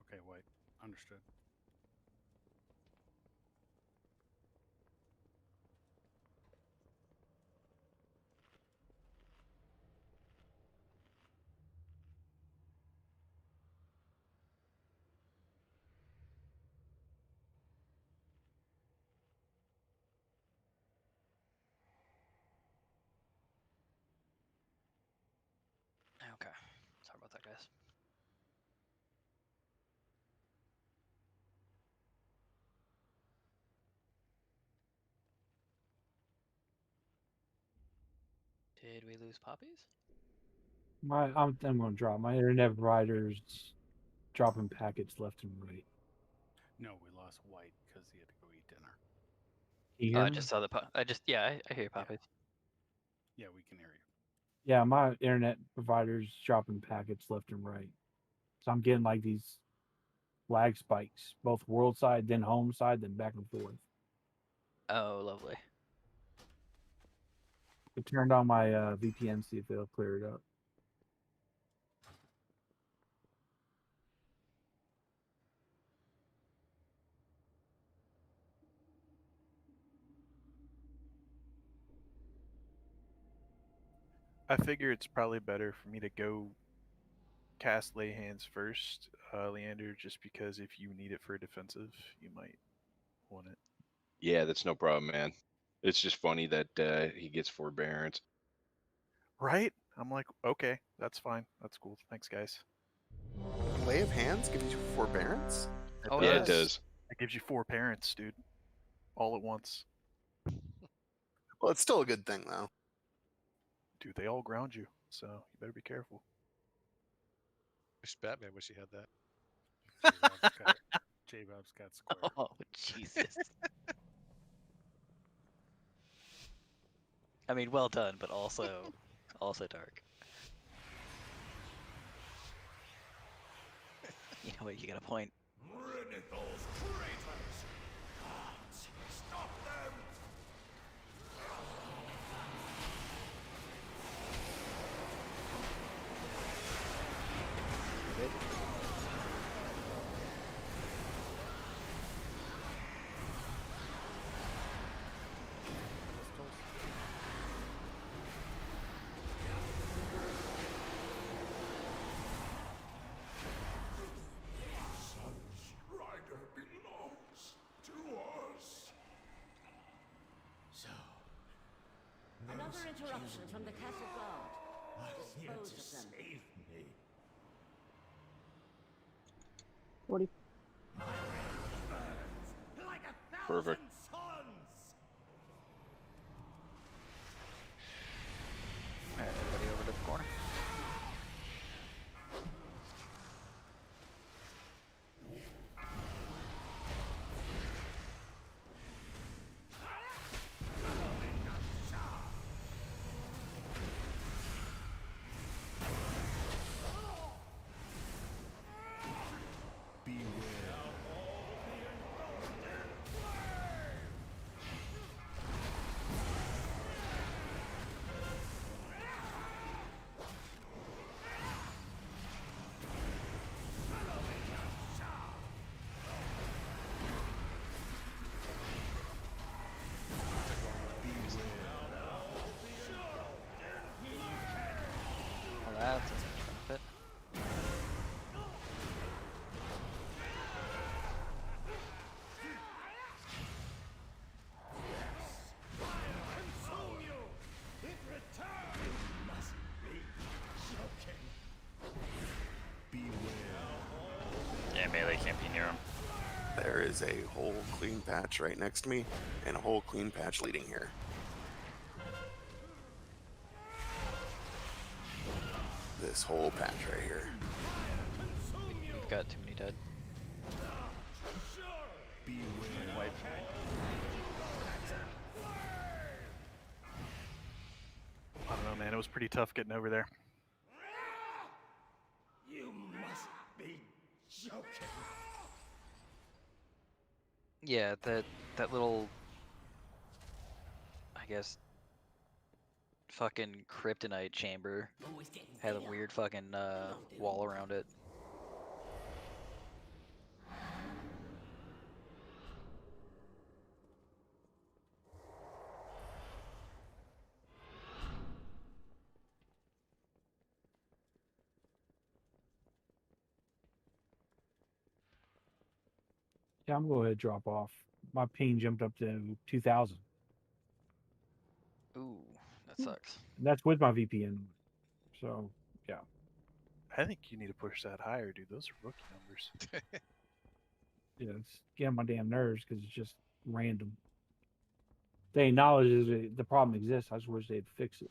Okay, White. Understood. Okay. Sorry about that, guys. Did we lose poppies? I'm going to drop my internet provider's dropping packets left and right. No, we lost White because he had to go eat dinner. Can you Oh, hear I me? just saw the I hear poppies. Yeah, we can hear you. Yeah, my internet provider's dropping packets left and right. So I'm getting like these lag spikes, both world side, then home side, then back and forth. Oh, lovely. I turned on my VPN, see if it'll clear it up. I figure it's probably better for me to go cast lay hands first, Leander, just because if you need it for defensive, you might want it. Yeah, that's no problem, man. It's just funny that he gets forbearance. Right? I'm like, okay, that's fine. That's cool. Thanks, guys. Lay of Hands gives you forbearance? Oh, Yeah, it it does. does. It gives you 4 parents, dude. All at once. Well, it's still a good thing, though. Dude, they all ground you, so you better be careful. Wish Batman wish he had that. J-Bob's got square. Oh, Jesus. I mean, well done, but also dark. You know what? You got a point. Rid of those traitors! Gods, stop them! Sunstrider belongs to us. So, Another interruption from the castle guard. here to Dispose of them. save me. 40. Like a Perfect. suns. Alright, everybody over to the corner. Well, that's a trumpet. Consume you! In return, you must be joking. Yeah, melee can't be near him. There is a whole clean patch right next to me, and a whole clean patch leading here. This whole patch right here. We've got too many dead. Wipe. I don't know, man. It was pretty tough getting over there. You must be joking. Yeah, that little, I guess, fucking kryptonite chamber had a weird fucking wall around it. Yeah, I'm going to go ahead and drop off. My ping jumped up to 2,000. Ooh, that sucks. And that's with my VPN. So, yeah. I think you need to push that higher, dude. Those are rookie numbers. Yeah, it's getting on my damn nerves because it's just random. They acknowledge that the problem exists. I just wish they'd fix it.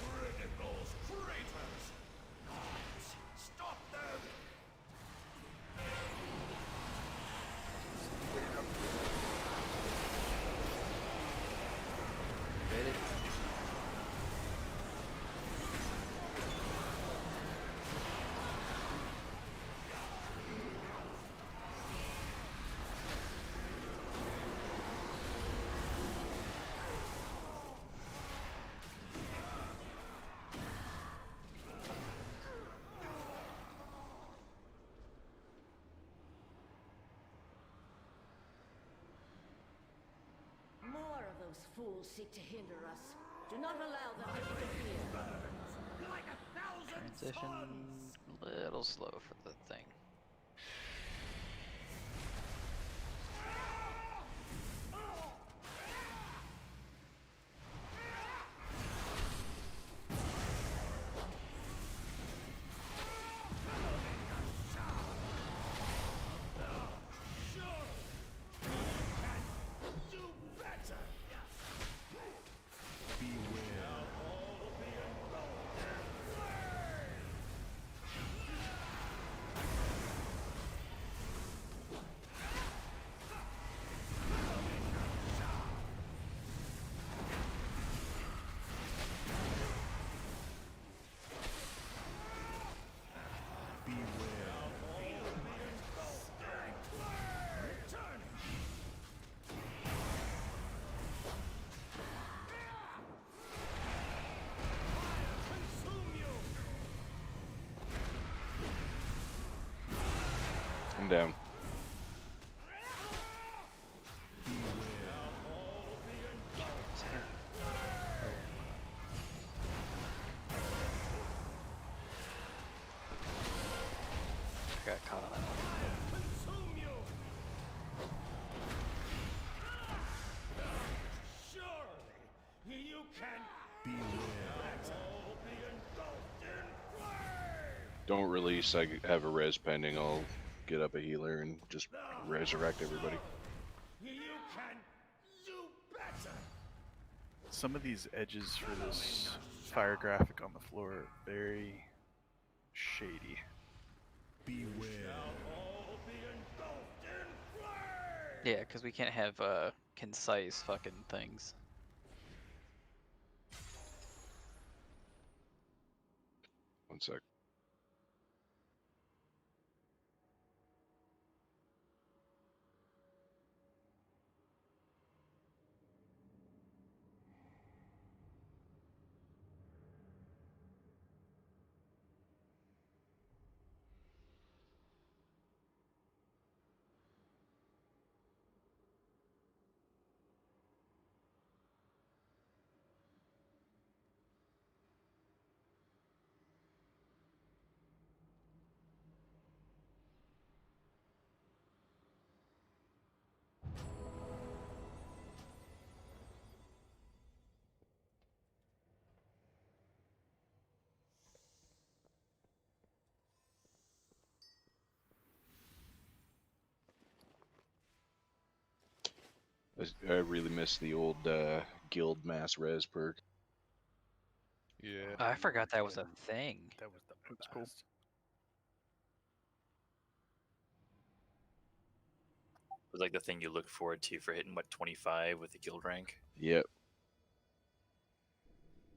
Criticals, traitors! Guards, stop them! More of those fools seek to hinder us. Do not allow them to interfere. Like a thousand Transition a little slow for the thing. I'm down. Got caught on that one. Surely, you can better be engulfed in flame! Don't release. I have a res pending. I'll get up a healer and just resurrect everybody. You can do better! Some of these edges for this fire graphic on the floor are very shady. Beware. All be engulfed in flame! Yeah, because we can't have concise fucking things. One sec. I really miss the old guild mass res perk. Yeah. I forgot that was a thing. That was the That's cool. best. It was like the thing you look forward to for hitting, what, 25 with the guild rank? Yep.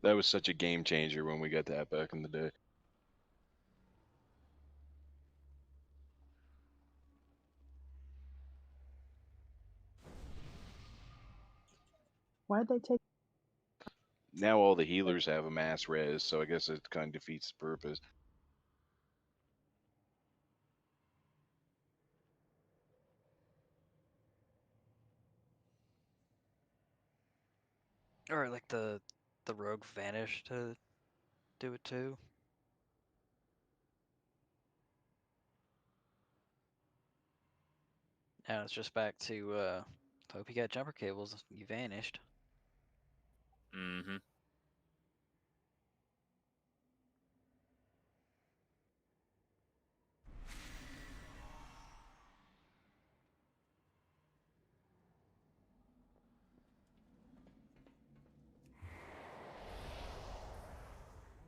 That was such a game changer when we got that back in the day. Why'd they take? Now all the healers have a mass res, so I guess it kind of defeats the purpose. Or like the rogue vanish to do it too. Now it's just back to hope you got jumper cables. You vanished. Mm-hmm. One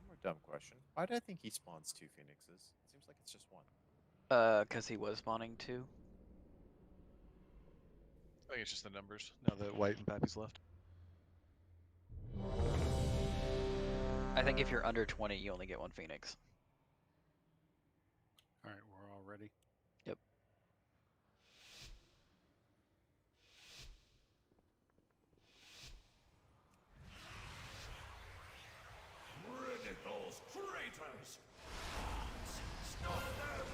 more dumb question. Why do I think he spawns 2 phoenixes? It seems like it's just 1. Cause he was spawning too. I think it's just the numbers. Now that White and Pappy's left. I think if you're under 20, you only get 1 phoenix. All right, we're all ready. Yep. Ridicles, traitors! Stop them!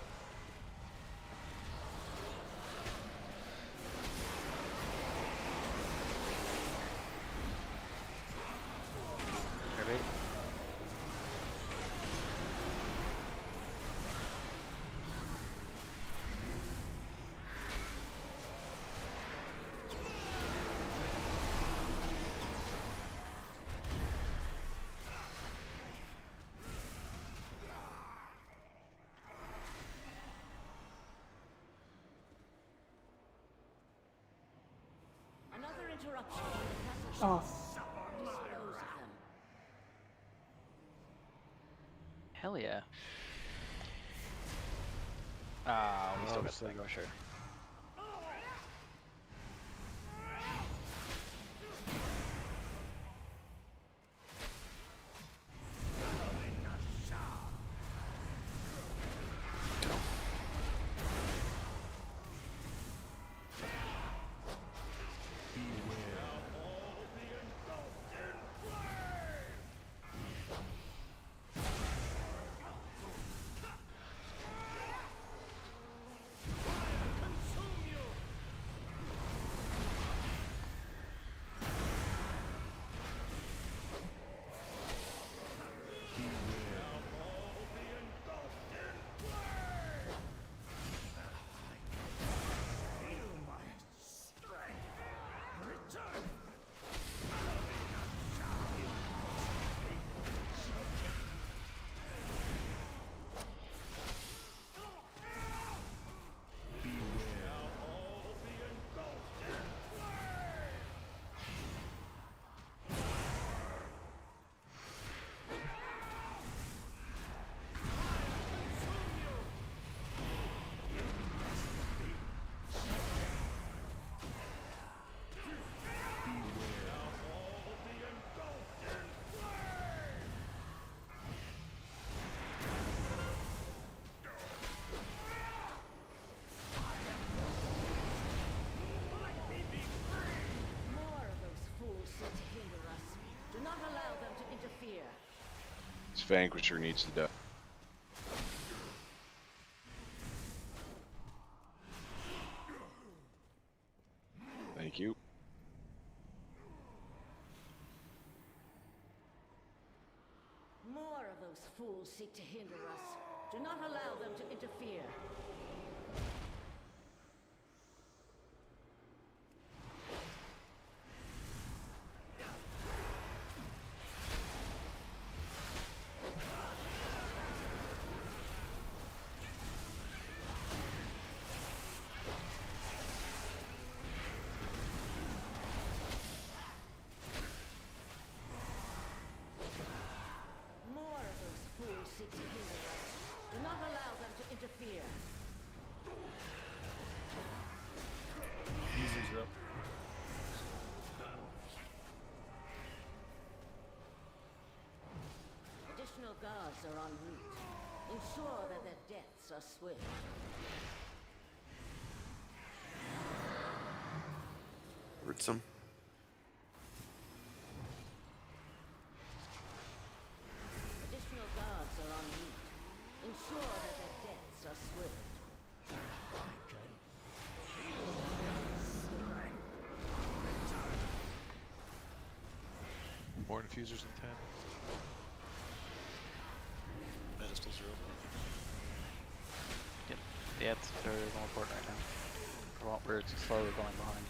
Everybody. Another interruption. Oh. Dispose of them. Hell yeah. Ah, we still Oh, got so the Rusher. More of those fools seek to hinder us. Do not allow them to interfere. This Vanquisher needs to die. Thank you. More of those fools seek to hinder us. Do not allow them to interfere. Additional guards are en route. Ensure that their deaths are swift. Root some. Additional guards are en route. Ensure that their deaths are swift. More infusers in 10. Pedestals are open. Yep. Yeah, it's very important right now. We're slowly going behind.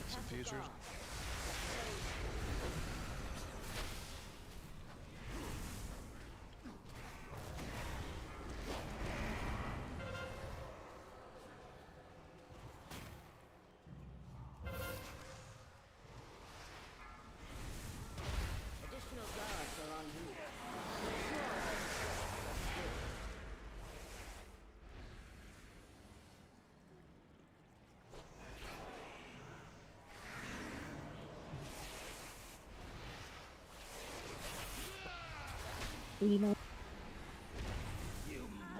Some infusers. Additional guards are en route. Ensure that their deaths are swift. You know,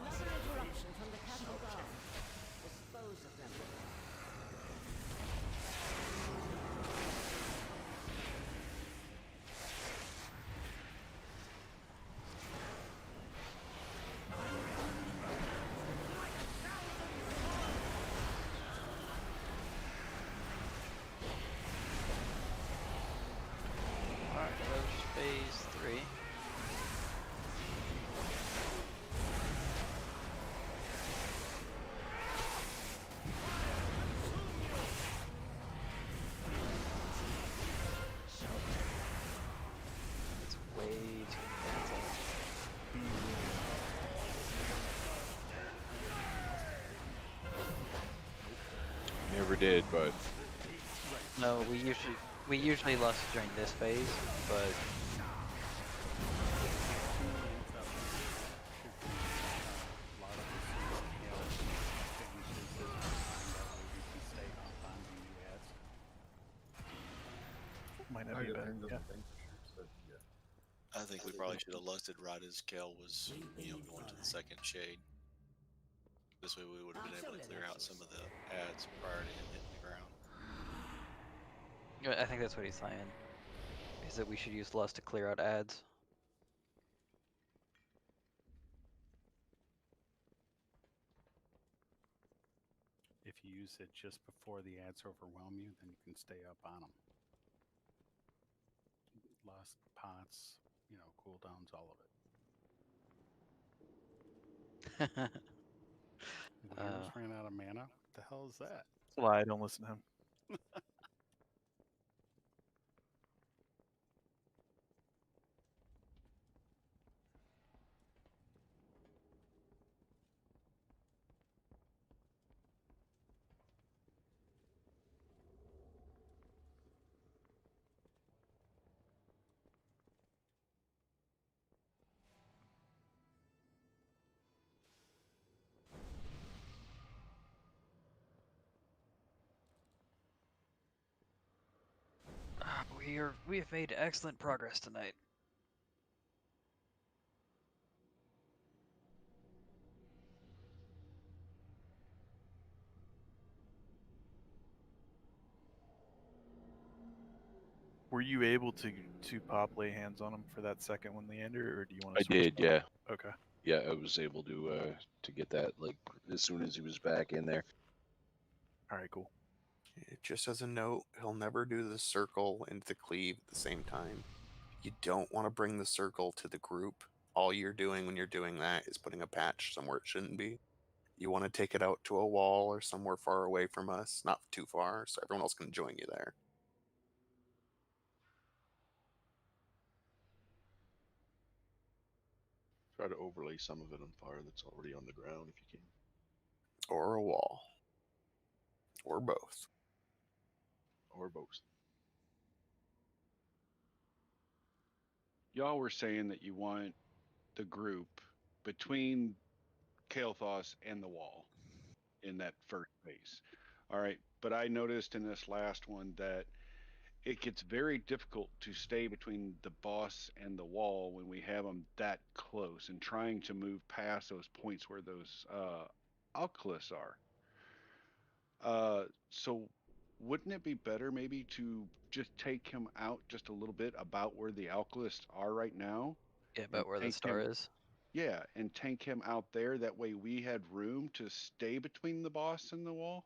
Another interruption from the castle guard. Dispose of them. Alright, there's phase 3. It's way too expensive. Never did, but No, we usually lost during this phase, but Might not be bad. Yeah. I think we probably should have lusted right as Kel was, going to the second shade. This way we would have been able to clear out some of the ads prior to him hitting the ground. I think that's what he's saying. Is that we should use Lust to clear out ads. If you use it just before the ads overwhelm you, then you can stay up on them. Lost pots, cooldowns, all of it. Weir's ran out of mana. What the hell is that? Lie, don't listen to him. We have made excellent progress tonight. Were you able to pop lay hands on him for that second one, Leander, or do you want to? I did, yeah. Okay. Yeah, I was able to get that like as soon as he was back in there. All right, cool. Just as a note, he'll never do the circle and the cleave at the same time. You don't want to bring the circle to the group. All you're doing when you're doing that is putting a patch somewhere it shouldn't be. You want to take it out to a wall or somewhere far away from us, not too far, so everyone else can join you there. Try to overlay some of it on fire that's already on the ground if you can. Or a wall. Or both. Or both. Y'all were saying that you want the group between Kael'thas and the wall in that first phase. All right. but I noticed in this last one that it gets very difficult to stay between the boss and the wall when we have them that close, and trying to move past those points where those Alcalists are. So wouldn't it be better maybe to just take him out just a little bit about where the Alcalists are right now? Yeah, and about where the tank star him- is. Yeah, and tank him out there. That way we had room to stay between the boss and the wall.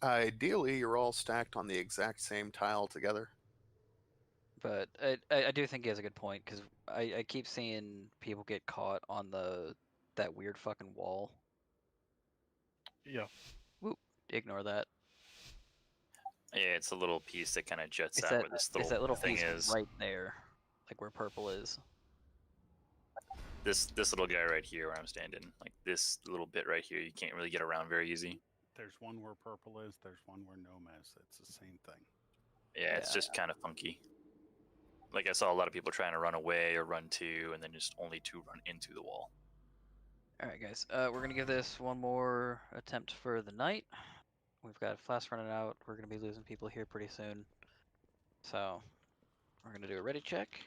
Ideally, you're all stacked on the exact same tile together. But I do think he has a good point because I keep seeing people get caught on that weird fucking wall. Yeah. Whoop, ignore that. Yeah, it's a little piece that kind of juts It's out that where this it's that little thing piece is. right there, like where purple is. This little guy right here where I'm standing, like this little bit right here, you can't really get around very easy. There's one where purple is. There's one where gnome is. It's the same thing. Yeah, it's just kind of funky. Like I saw a lot of people trying to run away or run to, and then just only two run into the wall. All right, guys. We're gonna give this one more attempt for the night. We've got flash running out. We're gonna be losing people here pretty soon. So we're gonna do a ready check.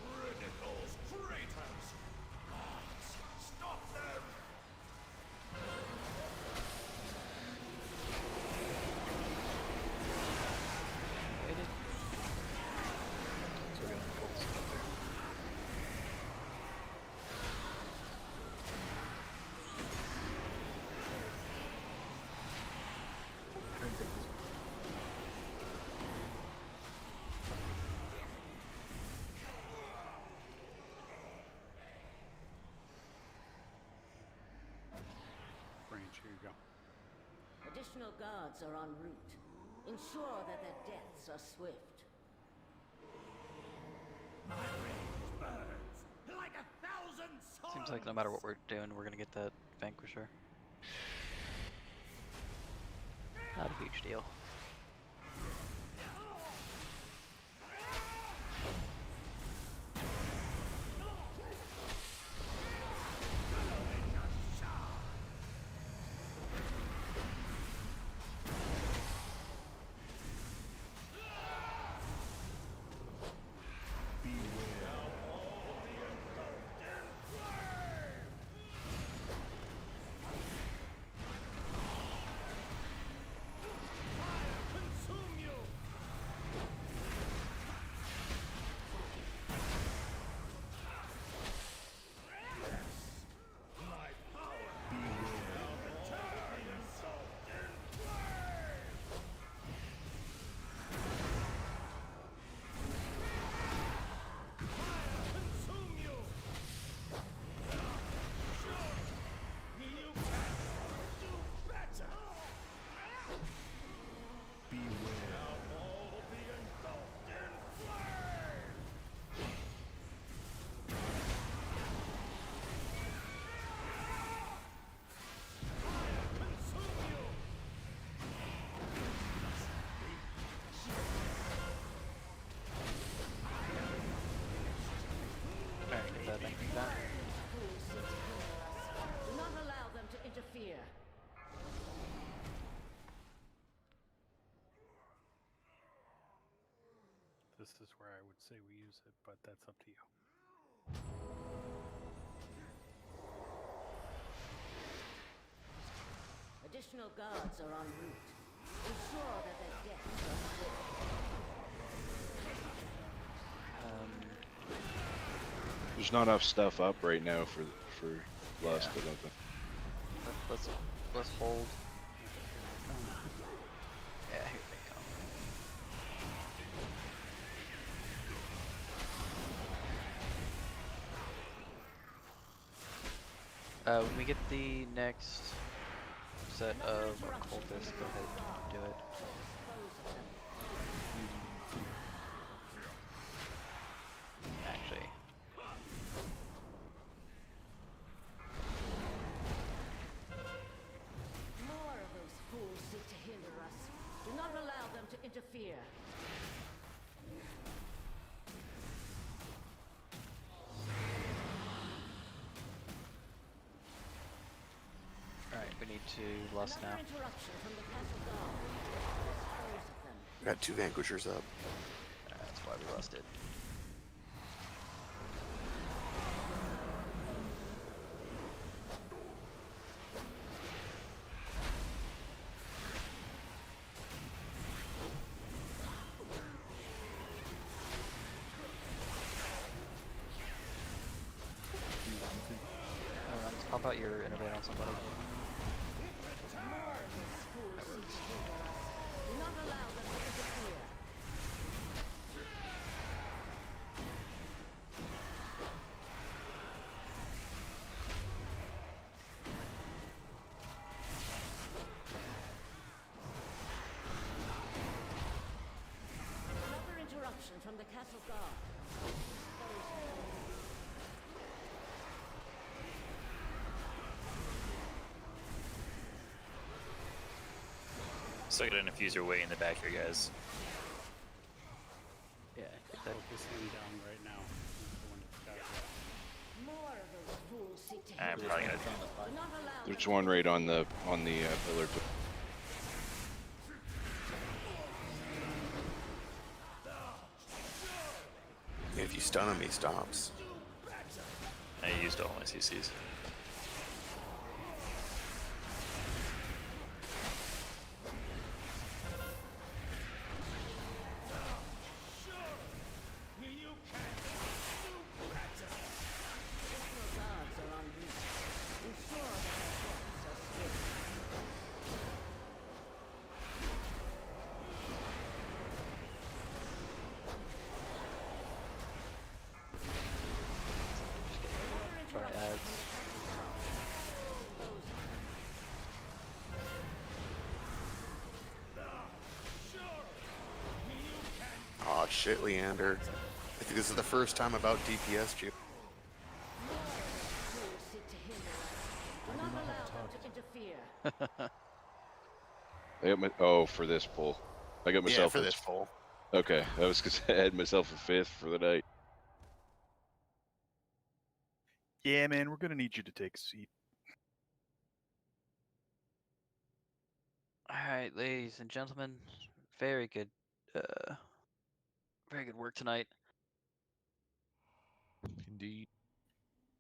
Criticals, traitors! Gods, stop them! Branch, here you go. Additional guards are en route. Ensure that their deaths are swift. My rage burns like 1,000 suns! Seems like no matter what we're doing, we're gonna get that Vanquisher. Not a huge deal. Consume you! My power! Beware! Return and soaked in flame! Consume you! Sure! You can do better! Beware! Now all be engulfed in flame! Consume you! Alright, get that thing back. Fools seek to hinder us. Do not allow them to interfere. This is where I would say we use it, but that's up to you. Additional guards are en route. Ensure that their deaths are swift. There's not enough stuff up right now for Lust. I don't think. Let's hold. Yeah, here they come. When we get the next set of occultists, go ahead and do it. Actually, We need to lust now. Another interruption from the castle guard. Dispose of them. Got 2 vanquishers up. That's why we lusted. Just pop out your innervate on somebody. Do not allow them to interfere. Another interruption from the castle guard. Still got an infuser way in the back here, guys. Yeah, Focus him down right now. He's the one that's got it. More of those fools seek to I'm hinder probably us. gonna. Do not allow There's one right on the pillar. If you stun him, he stops. I used all my CCs. Additional guards are on route. Ensure that their forces are swift. Try ads. Aw, shit, Leander. I think this is the first time about DPS you. Fools seek to hinder us. Do not allow them to interfere. I got my for this pull. I got Yeah, myself for a- this pull. Okay, I was gonna say I had myself a 5th for the night. Yeah, man, we're gonna need you to take a seat. Alright, ladies and gentlemen, very good work tonight. Indeed.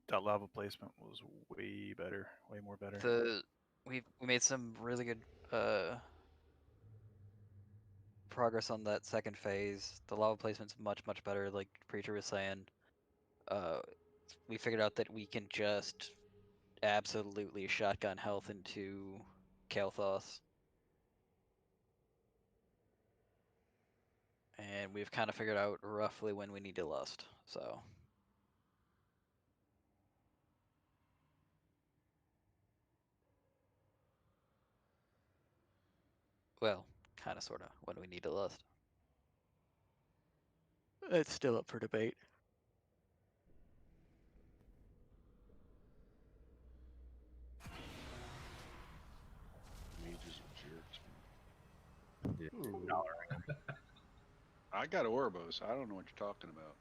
That lava placement was way better, way more better. We made some really good progress on that second phase. The lava placement's much better, like Preacher was saying. We figured out that we can just absolutely shotgun health into Kael'thas. And we've kind of figured out roughly when we need to lust, so. Well, kind of, sort of, when we need to lust. It's still up for debate. Mages are jerks. Ooh. I got Orbos. I don't know what you're talking about.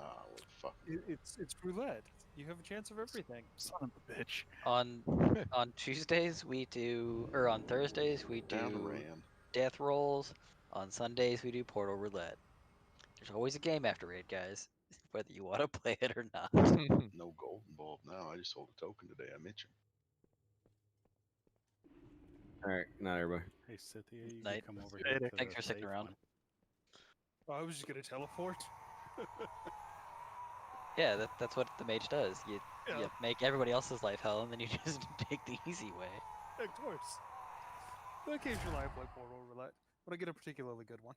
Ah, well, fuck. It's roulette. You have a chance of everything. Son of a bitch. On Tuesdays we do, or on Thursdays we Down do ran. death rolls. On Sundays we do portal roulette. There's always a game after raid, guys, whether you want to play it or not. No golden bulb now. I just sold a token today. I mentioned. All right, good night, everybody. Hey, Cynthia, you Night. can come over Later. here. To Thanks the for sticking safe around. one. Oh, I was just gonna teleport. Yeah, that's what the mage does. You Yeah. make everybody else's life hell, and then you just take the easy way. Of course. But occasionally I play portal roulette, but I get a particularly good one.